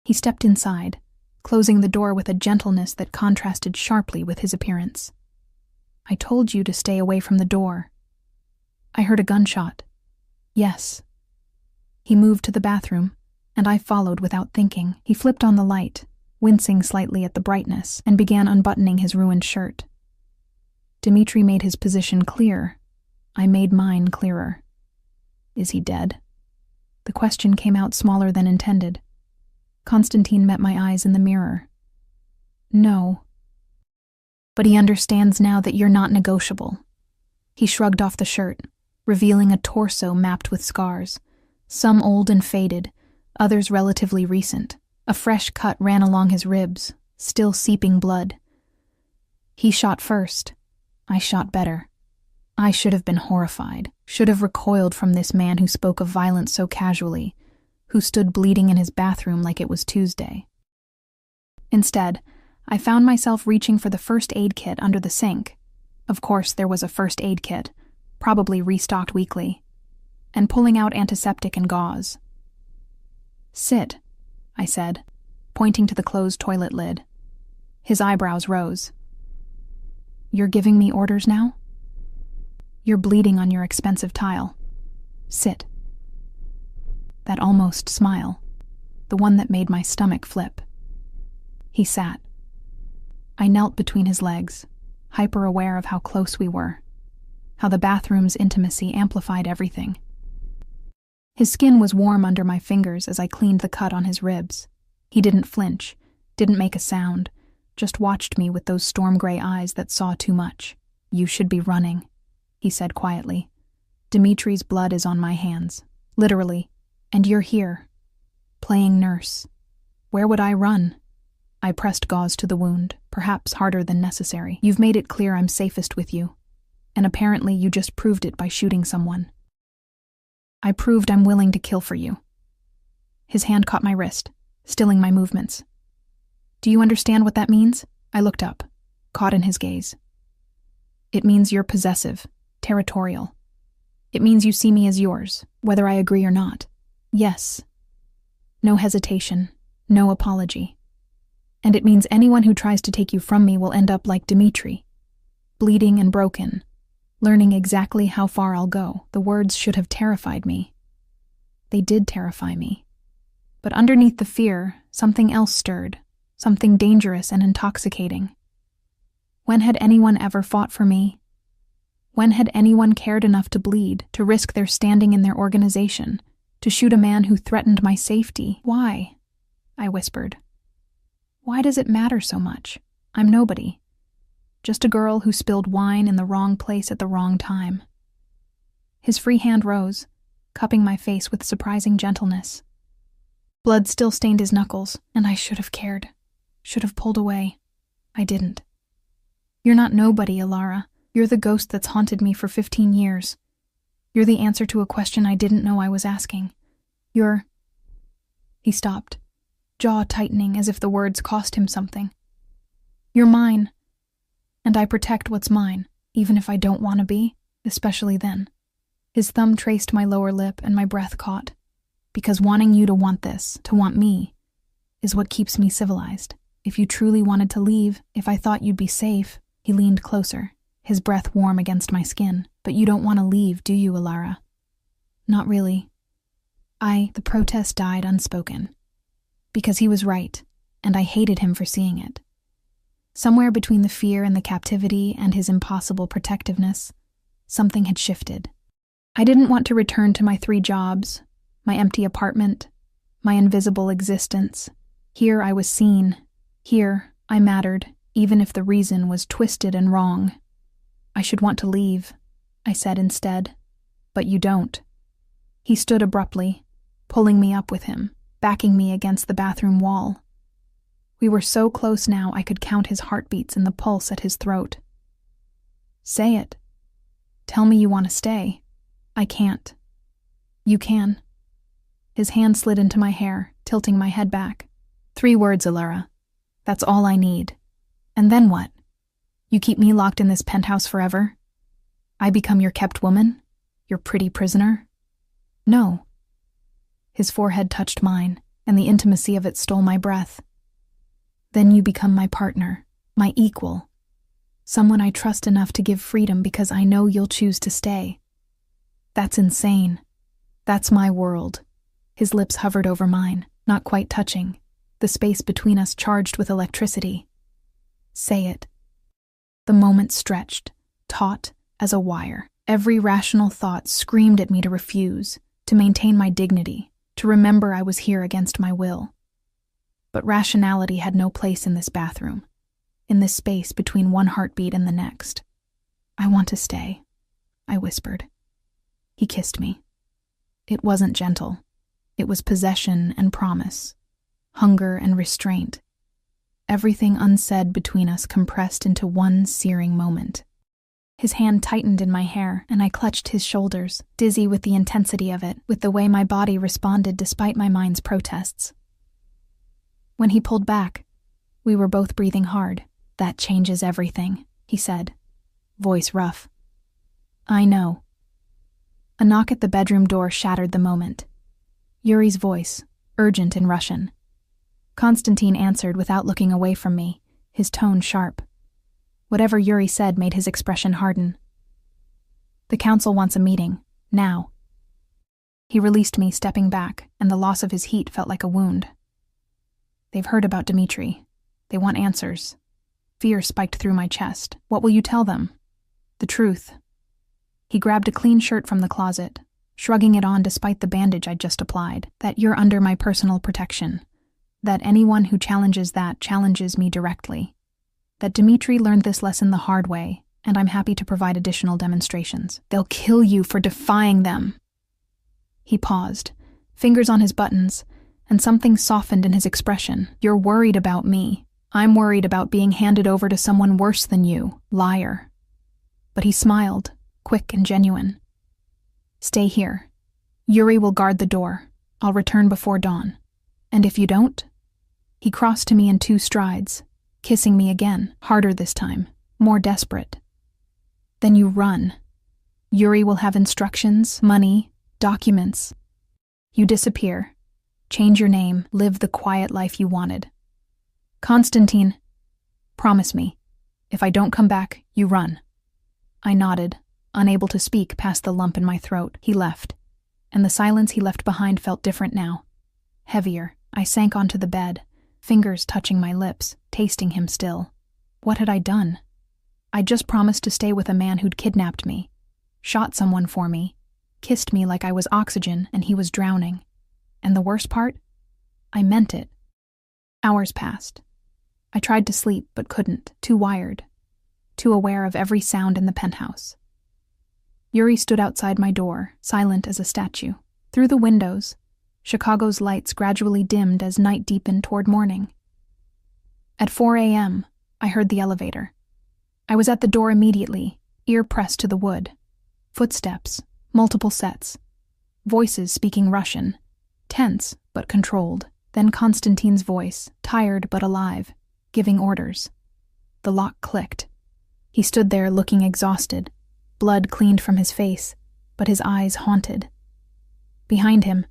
He stepped inside, closing the door with a gentleness that contrasted sharply with his appearance. I told you to stay away from the door. I heard a gunshot. Yes. He moved to the bathroom, and I followed without thinking. He flipped on the light, wincing slightly at the brightness, and began unbuttoning his ruined shirt. Dmitri made his position clear. I made mine clearer. Is he dead? The question came out smaller than intended. Konstantin met my eyes in the mirror. No. But he understands now that you're not negotiable. He shrugged off the shirt, revealing a torso mapped with scars, some old and faded, others relatively recent. A fresh cut ran along his ribs, still seeping blood. He shot first. I shot better. I should have been horrified, should have recoiled from this man who spoke of violence so casually, who stood bleeding in his bathroom like it was Tuesday. Instead, I found myself reaching for the first aid kit under the sink. Of course, there was a first aid kit, probably restocked weekly, and pulling out antiseptic and gauze. Sit, I said, pointing to the closed toilet lid. His eyebrows rose. You're giving me orders now? You're bleeding on your expensive tile. Sit. That almost smile, the one that made my stomach flip. He sat. I knelt between his legs, hyper-aware of how close we were, how the bathroom's intimacy amplified everything. His skin was warm under my fingers as I cleaned the cut on his ribs. He didn't flinch, didn't make a sound, just watched me with those storm-gray eyes that saw too much. You should be running, he said quietly. Dmitri's blood is on my hands, literally, and you're here, playing nurse. Where would I run? I pressed gauze to the wound, perhaps harder than necessary. You've made it clear I'm safest with you, and apparently you just proved it by shooting someone. I proved I'm willing to kill for you. His hand caught my wrist, stilling my movements. Do you understand what that means? I looked up, caught in his gaze. It means you're possessive, territorial. It means you see me as yours, whether I agree or not. Yes. No hesitation, no apology. And it means anyone who tries to take you from me will end up like Dmitri, bleeding and broken, learning exactly how far I'll go. The words should have terrified me. They did terrify me. But underneath the fear, something else stirred, something dangerous and intoxicating. When had anyone ever fought for me? When had anyone cared enough to bleed, to risk their standing in their organization, to shoot a man who threatened my safety? Why? I whispered. Why does it matter so much? I'm nobody. Just a girl who spilled wine in the wrong place at the wrong time. His free hand rose, cupping my face with surprising gentleness. Blood still stained his knuckles, and I should have cared. Should have pulled away. I didn't. You're not nobody, Alara. You're the ghost that's haunted me for 15 years. You're the answer to a question I didn't know I was asking. You're... He stopped, jaw tightening as if the words cost him something. You're mine. And I protect what's mine, even if I don't want to be, especially then. His thumb traced my lower lip and my breath caught. Because wanting you to want this, to want me, is what keeps me civilized. If you truly wanted to leave, if I thought you'd be safe, he leaned closer, his breath warm against my skin. But you don't want to leave, do you, Alara? Not really. The protest died unspoken. Because he was right, and I hated him for seeing it. Somewhere between the fear and the captivity and his impossible protectiveness, something had shifted. I didn't want to return to my 3 jobs, my empty apartment, my invisible existence. Here I was seen. Here I mattered, even if the reason was twisted and wrong. I should want to leave, I said instead. But you don't. He stood abruptly, pulling me up with him, backing me against the bathroom wall. We were so close now I could count his heartbeats in the pulse at his throat. Say it. Tell me you want to stay. I can't. You can. His hand slid into my hair, tilting my head back. 3 words, Alara. That's all I need. And then what? You keep me locked in this penthouse forever? I become your kept woman? Your pretty prisoner? No. His forehead touched mine, and the intimacy of it stole my breath. Then you become my partner, my equal. Someone I trust enough to give freedom because I know you'll choose to stay. That's insane. That's my world. His lips hovered over mine, not quite touching, the space between us charged with electricity. Say it. The moment stretched, taut as a wire. Every rational thought screamed at me to refuse, to maintain my dignity, to remember I was here against my will. But rationality had no place in this bathroom, in this space between one heartbeat and the next. "I want to stay," I whispered. He kissed me. It wasn't gentle. It was possession and promise, hunger and restraint. Everything unsaid between us compressed into one searing moment. His hand tightened in my hair, and I clutched his shoulders, dizzy with the intensity of it, with the way my body responded despite my mind's protests. When he pulled back, we were both breathing hard. "That changes everything," he said, voice rough. "I know." A knock at the bedroom door shattered the moment. Yuri's voice, urgent in Russian. Konstantin answered without looking away from me, his tone sharp. Whatever Yuri said made his expression harden. "The council wants a meeting, now." He released me, stepping back, and the loss of his heat felt like a wound. "They've heard about Dmitri. They want answers." Fear spiked through my chest. "What will you tell them?" "The truth." He grabbed a clean shirt from the closet, shrugging it on despite the bandage I'd just applied. "That you're under my personal protection. That anyone who challenges that challenges me directly. That Dmitri learned this lesson the hard way, and I'm happy to provide additional demonstrations. They'll kill you for defying them." He paused, fingers on his buttons, and something softened in his expression. "You're worried about me. I'm worried about being handed over to someone worse than you, liar." But he smiled, quick and genuine. "Stay here. Yuri will guard the door. I'll return before dawn. And if you don't?" He crossed to me in 2 strides, kissing me again, harder this time, more desperate. "Then you run. Yuri will have instructions, money, documents. You disappear. Change your name, live the quiet life you wanted. Konstantin, promise me. If I don't come back, you run." I nodded, unable to speak past the lump in my throat. He left, and the silence he left behind felt different now. Heavier. I sank onto the bed, fingers touching my lips, tasting him still. What had I done? I'd just promised to stay with a man who'd kidnapped me, shot someone for me, kissed me like I was oxygen and he was drowning. And the worst part? I meant it. Hours passed. I tried to sleep but couldn't, too wired, too aware of every sound in the penthouse. Yuri stood outside my door, silent as a statue. Through the windows, Chicago's lights gradually dimmed as night deepened toward morning. At 4 a.m., I heard the elevator. I was at the door immediately, ear pressed to the wood. Footsteps, multiple sets. Voices speaking Russian, tense but controlled. Then Konstantin's voice, tired but alive, giving orders. The lock clicked. He stood there looking exhausted, blood cleaned from his face, but his eyes haunted. Behind him,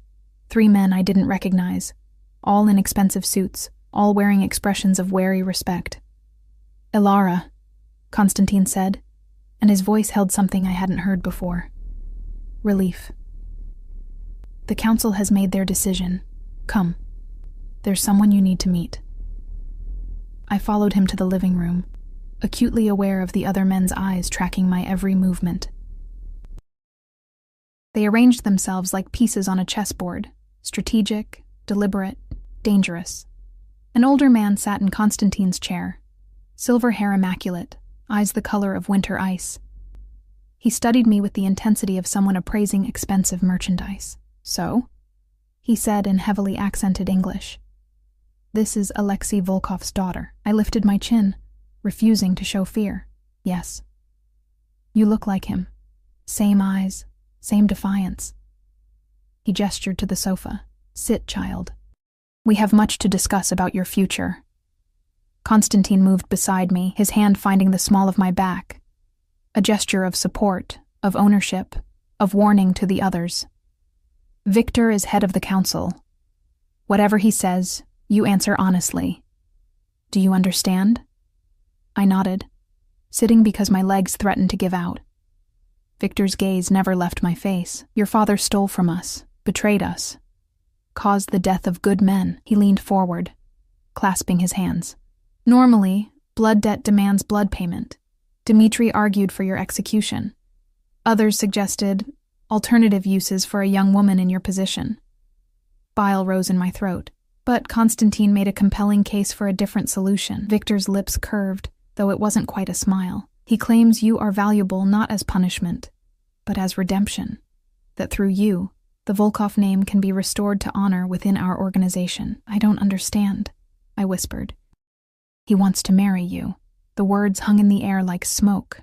3 men I didn't recognize, all in expensive suits, all wearing expressions of wary respect. "Ilara," Konstantin said, and his voice held something I hadn't heard before. Relief. "The council has made their decision. Come. There's someone you need to meet." I followed him to the living room, acutely aware of the other men's eyes tracking my every movement. They arranged themselves like pieces on a chessboard, strategic, deliberate, dangerous. An older man sat in Konstantin's chair, silver hair immaculate, eyes the color of winter ice. He studied me with the intensity of someone appraising expensive merchandise. "So?" he said in heavily accented English. "This is Alexei Volkov's daughter." I lifted my chin, refusing to show fear. "Yes." "You look like him. Same eyes, same defiance." He gestured to the sofa. "Sit, child. We have much to discuss about your future." Konstantin moved beside me, his hand finding the small of my back. A gesture of support, of ownership, of warning to the others. "Victor is head of the council. Whatever he says, you answer honestly. Do you understand?" I nodded, sitting because my legs threatened to give out. Victor's gaze never left my face. "Your father stole from us, betrayed us. caused the death of good men. He leaned forward, clasping his hands. Normally, blood debt demands blood payment. Dmitri argued for your execution. Others suggested alternative uses for a young woman in your position. Bile rose in my throat, but Konstantin made a compelling case for a different solution. Victor's lips curved, though it wasn't quite a smile. He claims you are valuable not as punishment, but as redemption. That through you, the Volkov name can be restored to honor within our organization. I don't understand, I whispered. He wants to marry you. The words hung in the air like smoke.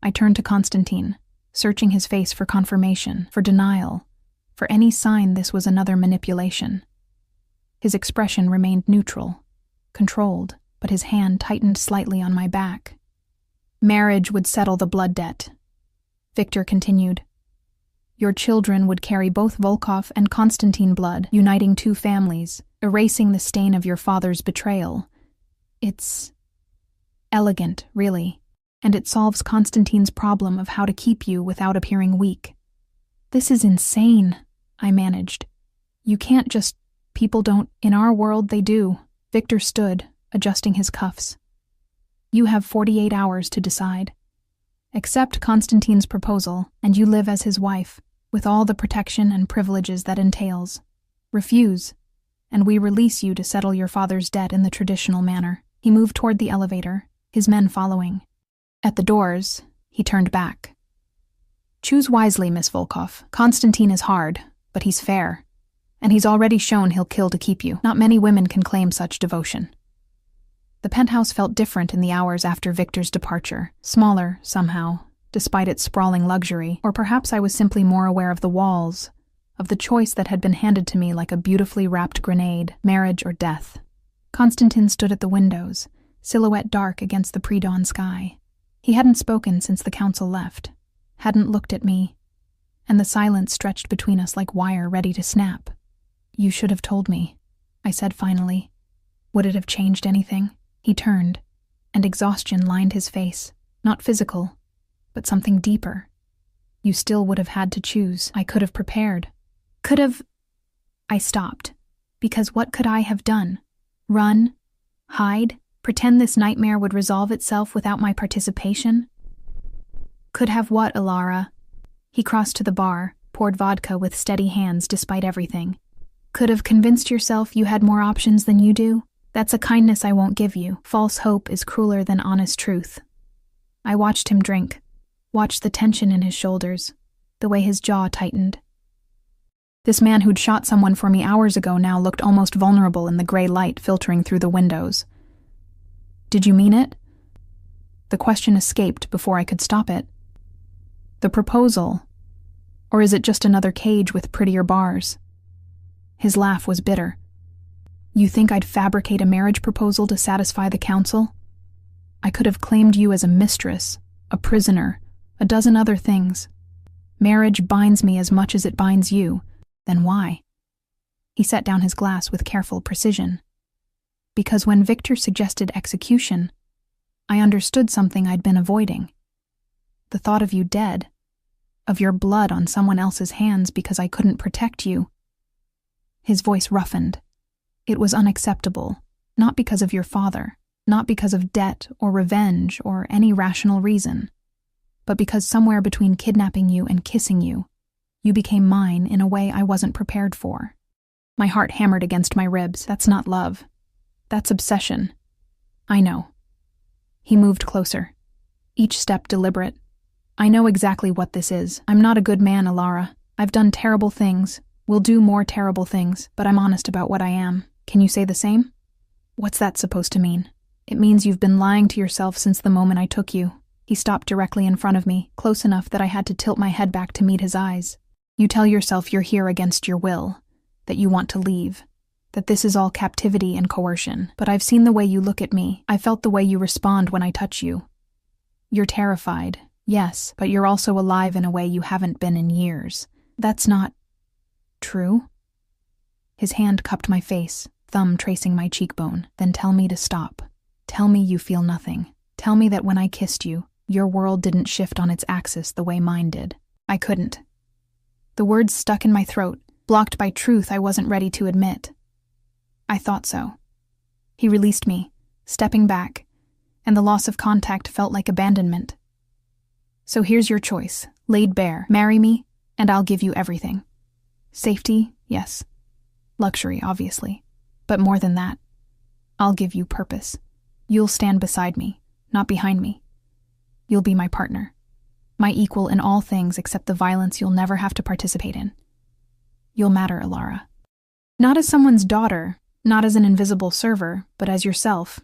I turned to Konstantin, searching his face for confirmation, for denial, for any sign this was another manipulation. His expression remained neutral, controlled, but his hand tightened slightly on my back. Marriage would settle the blood debt. Victor continued. Your children would carry both Volkov and Konstantin blood, uniting two families, erasing the stain of your father's betrayal. It's elegant, really, and it solves Konstantin's problem of how to keep you without appearing weak. This is insane, I managed. You can't just... People don't... In our world, they do. Victor stood, adjusting his cuffs. You have 48 hours to decide. Accept Konstantin's proposal, and you live as his wife, with all the protection and privileges that entails. Refuse, and we release you to settle your father's debt in the traditional manner. He moved toward the elevator, his men following. At the doors, he turned back. Choose wisely, Miss Volkov. Konstantin is hard, but he's fair. And he's already shown he'll kill to keep you. Not many women can claim such devotion. The penthouse felt different in the hours after Victor's departure. Smaller, somehow, despite its sprawling luxury. Or perhaps I was simply more aware of the walls, of the choice that had been handed to me like a beautifully wrapped grenade, marriage or death. Konstantin stood at the windows, silhouette dark against the pre-dawn sky. He hadn't spoken since the council left, hadn't looked at me, and the silence stretched between us like wire ready to snap. You should have told me, I said finally. Would it have changed anything? He turned, and exhaustion lined his face. Not physical, but something deeper. You still would have had to choose. I could have prepared. Could have... I stopped, because what could I have done? Run? Hide? Pretend this nightmare would resolve itself without my participation? Could have what, Alara? He crossed to the bar, poured vodka with steady hands despite everything. Could have convinced yourself you had more options than you do? That's a kindness I won't give you. False hope is crueler than honest truth. I watched him drink, watched the tension in his shoulders, the way his jaw tightened. This man who'd shot someone for me hours ago now looked almost vulnerable in the gray light filtering through the windows. Did you mean it? The question escaped before I could stop it. The proposal, or is it just another cage with prettier bars? His laugh was bitter. You think I'd fabricate a marriage proposal to satisfy the council? I could have claimed you as a mistress, a prisoner, a dozen other things. Marriage binds me as much as it binds you. Then why? He set down his glass with careful precision. Because when Victor suggested execution, I understood something I'd been avoiding. The thought of you dead, of your blood on someone else's hands because I couldn't protect you. His voice roughened. It was unacceptable, not because of your father, not because of debt or revenge or any rational reason, but because somewhere between kidnapping you and kissing you, you became mine in a way I wasn't prepared for. My heart hammered against my ribs. That's not love. That's obsession. I know. He moved closer, each step deliberate. I know exactly what this is. I'm not a good man, Alara. I've done terrible things, will do more terrible things, but I'm honest about what I am. Can you say the same? What's that supposed to mean? It means you've been lying to yourself since the moment I took you. He stopped directly in front of me, close enough that I had to tilt my head back to meet his eyes. You tell yourself you're here against your will, that you want to leave, that this is all captivity and coercion. But I've seen the way you look at me. I felt the way you respond when I touch you. You're terrified, yes, but you're also alive in a way you haven't been in years. That's not true? His hand cupped my face, thumb tracing my cheekbone. Then tell me to stop. Tell me you feel nothing. Tell me that when I kissed you, your world didn't shift on its axis the way mine did. I couldn't. The words stuck in my throat, blocked by truth I wasn't ready to admit. I thought so. He released me, stepping back, and the loss of contact felt like abandonment. So here's your choice, laid bare. Marry me, and I'll give you everything. Safety, yes. Luxury, obviously. But more than that, I'll give you purpose. You'll stand beside me, not behind me. You'll be my partner. My equal in all things except the violence you'll never have to participate in. You'll matter, Alara. Not as someone's daughter, not as an invisible server, but as yourself.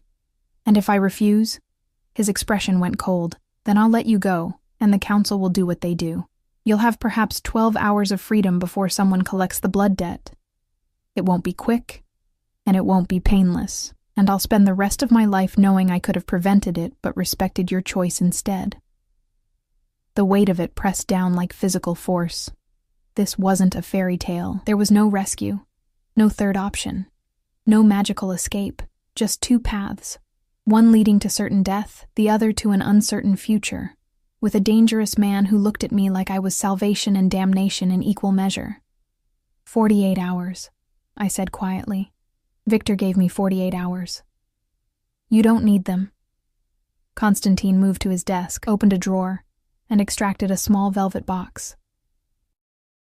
And if I refuse, his expression went cold, then I'll let you go, and the council will do what they do. You'll have perhaps 12 hours of freedom before someone collects the blood debt. It won't be quick, and it won't be painless, and I'll spend the rest of my life knowing I could have prevented it but respected your choice instead. The weight of it pressed down like physical force. This wasn't a fairy tale. There was no rescue, no third option, no magical escape, just two paths, one leading to certain death, the other to an uncertain future, with a dangerous man who looked at me like I was salvation and damnation in equal measure. 48 hours, I said quietly. Victor gave me 48 hours. You don't need them. Constantine moved to his desk, opened a drawer, and extracted a small velvet box.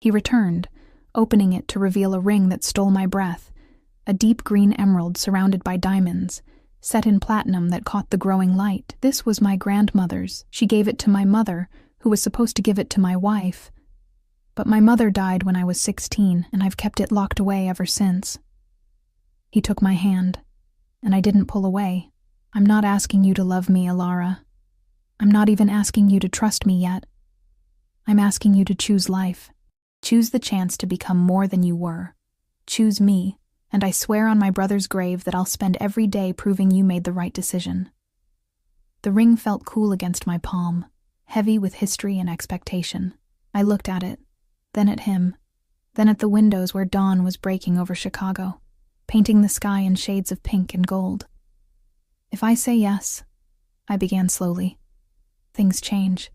He returned, opening it to reveal a ring that stole my breath, a deep green emerald surrounded by diamonds, set in platinum that caught the growing light. This was my grandmother's. She gave it to my mother, who was supposed to give it to my wife. But my mother died when I was 16, and I've kept it locked away ever since. He took my hand, and I didn't pull away. I'm not asking you to love me, Alara. I'm not even asking you to trust me yet. I'm asking you to choose life. Choose the chance to become more than you were. Choose me, and I swear on my brother's grave that I'll spend every day proving you made the right decision. The ring felt cool against my palm, heavy with history and expectation. I looked at it, then at him, then at the windows where dawn was breaking over Chicago, painting the sky in shades of pink and gold. If I say yes, I began slowly, things change.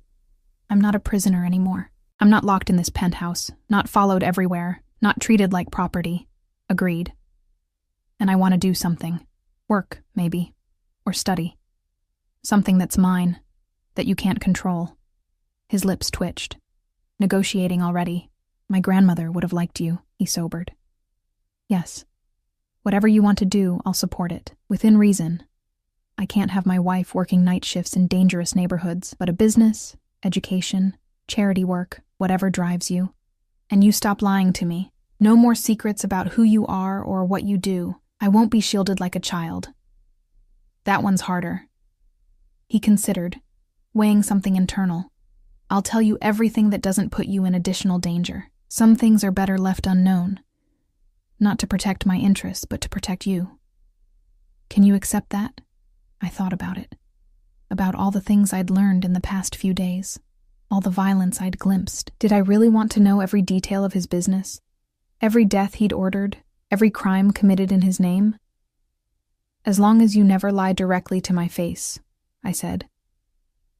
I'm not a prisoner anymore. I'm not locked in this penthouse, not followed everywhere, not treated like property. Agreed. And I want to do something. Work, maybe. Or study. Something that's mine, that you can't control. His lips twitched. Negotiating already. My grandmother would have liked you, he sobered. Yes. Whatever you want to do, I'll support it, within reason. I can't have my wife working night shifts in dangerous neighborhoods, but a business, education, charity work, whatever drives you. And you stop lying to me. No more secrets about who you are or what you do. I won't be shielded like a child. That one's harder. He considered, weighing something internal. I'll tell you everything that doesn't put you in additional danger. Some things are better left unknown. Not to protect my interests, but to protect you. Can you accept that? I thought about it. About all the things I'd learned in the past few days. All the violence I'd glimpsed. Did I really want to know every detail of his business? Every death he'd ordered? Every crime committed in his name? As long as you never lie directly to my face, I said.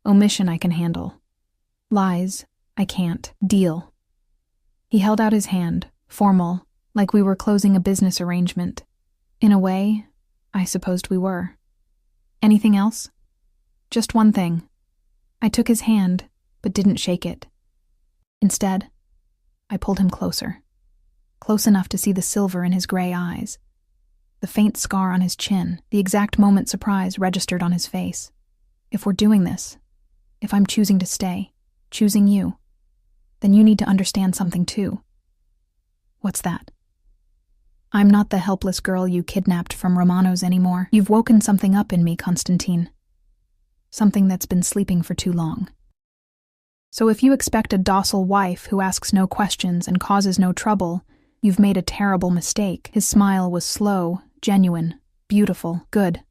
Omission I can handle. Lies, I can't. Deal. He held out his hand, formal, like we were closing a business arrangement. In a way, I supposed we were. Anything else? Just one thing. I took his hand, but didn't shake it. Instead, I pulled him closer. Close enough to see the silver in his gray eyes, the faint scar on his chin, the exact moment surprise registered on his face. If we're doing this, if I'm choosing to stay, choosing you, then you need to understand something too. What's that? I'm not the helpless girl you kidnapped from Romano's anymore. You've woken something up in me, Constantine. Something that's been sleeping for too long. So if you expect a docile wife who asks no questions and causes no trouble, you've made a terrible mistake. His smile was slow, genuine, beautiful, good.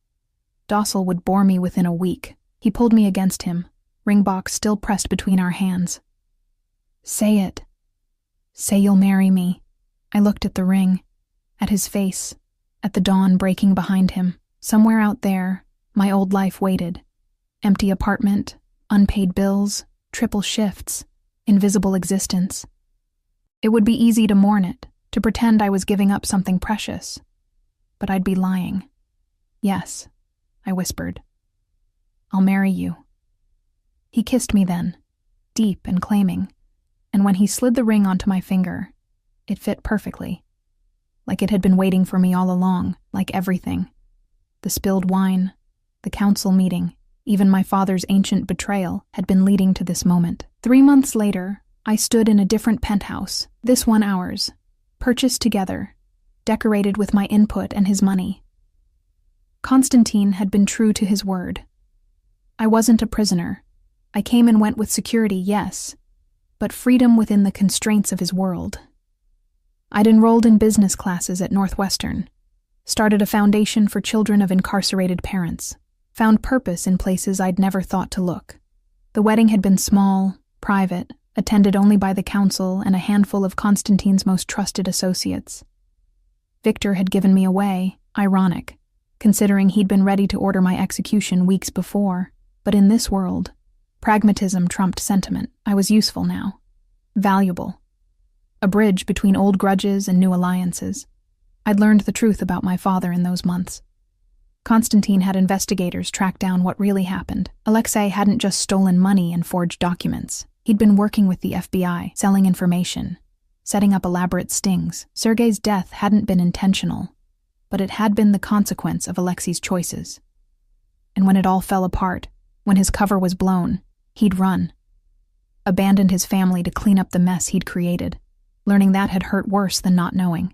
Docile would bore me within a week. He pulled me against him, ring box still pressed between our hands. Say it. Say you'll marry me. I looked at the ring, at his face, at the dawn breaking behind him. Somewhere out there, my old life waited. Empty apartment, unpaid bills, triple shifts, invisible existence. It would be easy to mourn it, to pretend I was giving up something precious. But I'd be lying. Yes, I whispered. I'll marry you. He kissed me then, deep and claiming, and when he slid the ring onto my finger, it fit perfectly. Like it had been waiting for me all along, like everything. The spilled wine, the council meeting, even my father's ancient betrayal had been leading to this moment. 3 months later, I stood in a different penthouse, this one ours, purchased together, decorated with my input and his money. Constantine had been true to his word. I wasn't a prisoner. I came and went with security, yes, but freedom within the constraints of his world. I'd enrolled in business classes at Northwestern, started a foundation for children of incarcerated parents, found purpose in places I'd never thought to look. The wedding had been small, private, attended only by the council and a handful of Constantine's most trusted associates. Victor had given me away, ironic, considering he'd been ready to order my execution weeks before. But in this world, pragmatism trumped sentiment. I was useful now. Valuable. A bridge between old grudges and new alliances. I'd learned the truth about my father in those months. Constantine had investigators track down what really happened. Alexei hadn't just stolen money and forged documents. He'd been working with the FBI, selling information, setting up elaborate stings. Sergei's death hadn't been intentional, but it had been the consequence of Alexei's choices. And when it all fell apart, when his cover was blown, he'd run. Abandoned his family to clean up the mess he'd created. Learning that had hurt worse than not knowing.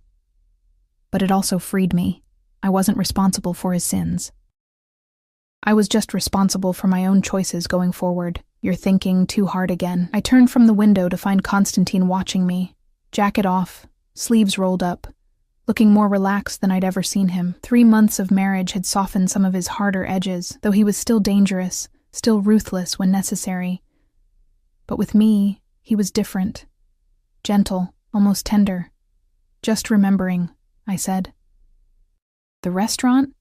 But it also freed me. I wasn't responsible for his sins. I was just responsible for my own choices going forward. You're thinking too hard again. I turned from the window to find Constantine watching me, jacket off, sleeves rolled up, looking more relaxed than I'd ever seen him. 3 months of marriage had softened some of his harder edges, though he was still dangerous, still ruthless when necessary. But with me, he was different. Gentle, almost tender. Just remembering, I said. The restaurant?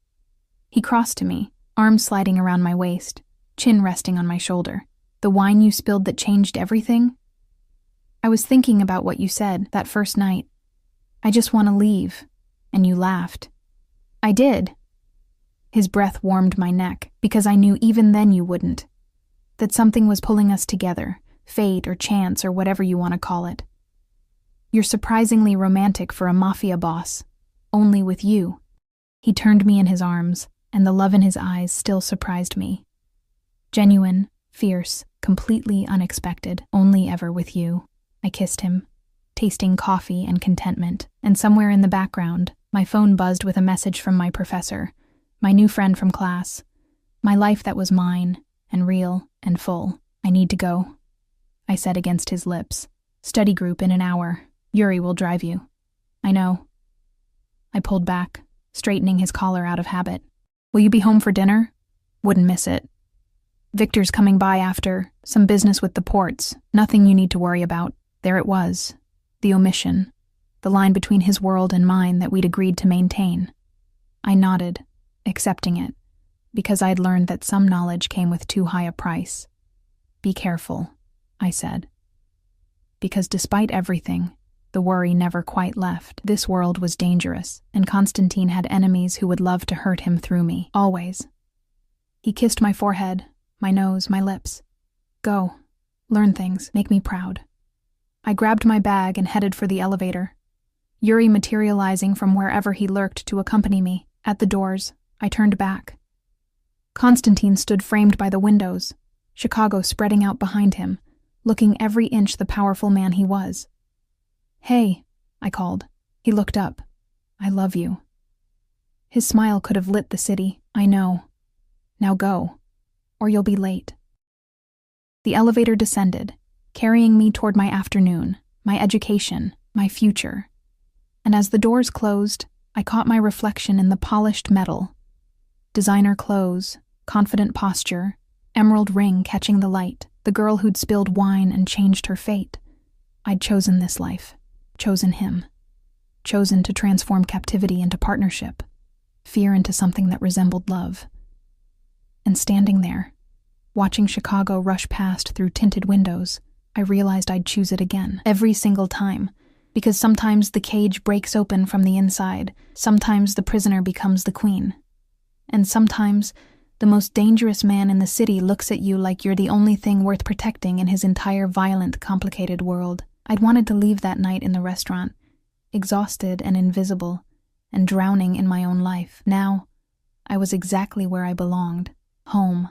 He crossed to me, arms sliding around my waist, chin resting on my shoulder. The wine you spilled that changed everything? I was thinking about what you said that first night. I just want to leave. And you laughed. I did. His breath warmed my neck, because I knew even then you wouldn't. That something was pulling us together, fate or chance or whatever you want to call it. You're surprisingly romantic for a Mafia boss. Only with you. He turned me in his arms, and the love in his eyes still surprised me. Genuine, fierce, completely unexpected, only ever with you. I kissed him, tasting coffee and contentment, and somewhere in the background, my phone buzzed with a message from my professor, my new friend from class, my life that was mine, and real, and full. I need to go, I said against his lips. Study group in an hour. Yuri will drive you. I know. I pulled back, straightening his collar out of habit. Will you be home for dinner? Wouldn't miss it. Victor's coming by after, some business with the ports, nothing you need to worry about. There it was, the omission, the line between his world and mine that we'd agreed to maintain. I nodded, accepting it, because I'd learned that some knowledge came with too high a price. Be careful, I said. Because despite everything, the worry never quite left. This world was dangerous, and Constantine had enemies who would love to hurt him through me, always. He kissed my forehead, my nose, my lips. Go. Learn things. Make me proud. I grabbed my bag and headed for the elevator. Yuri materializing from wherever he lurked to accompany me. At the doors, I turned back. Constantine stood framed by the windows, Chicago spreading out behind him, looking every inch the powerful man he was. Hey, I called. He looked up. I love you. His smile could have lit the city, I know. Now go, or you'll be late. The elevator descended, carrying me toward my afternoon, my education, my future. And as the doors closed, I caught my reflection in the polished metal. Designer clothes, confident posture, emerald ring catching the light, the girl who'd spilled wine and changed her fate. I'd chosen this life, chosen him, chosen to transform captivity into partnership, fear into something that resembled love. And standing there, watching Chicago rush past through tinted windows, I realized I'd choose it again, every single time, Because sometimes the cage breaks open from the inside, sometimes the prisoner becomes the queen. And sometimes the most dangerous man in the city looks at you like you're the only thing worth protecting in his entire violent, complicated world. I'd wanted to leave that night in the restaurant, exhausted and invisible, and drowning in my own life. Now, I was exactly where I belonged, home.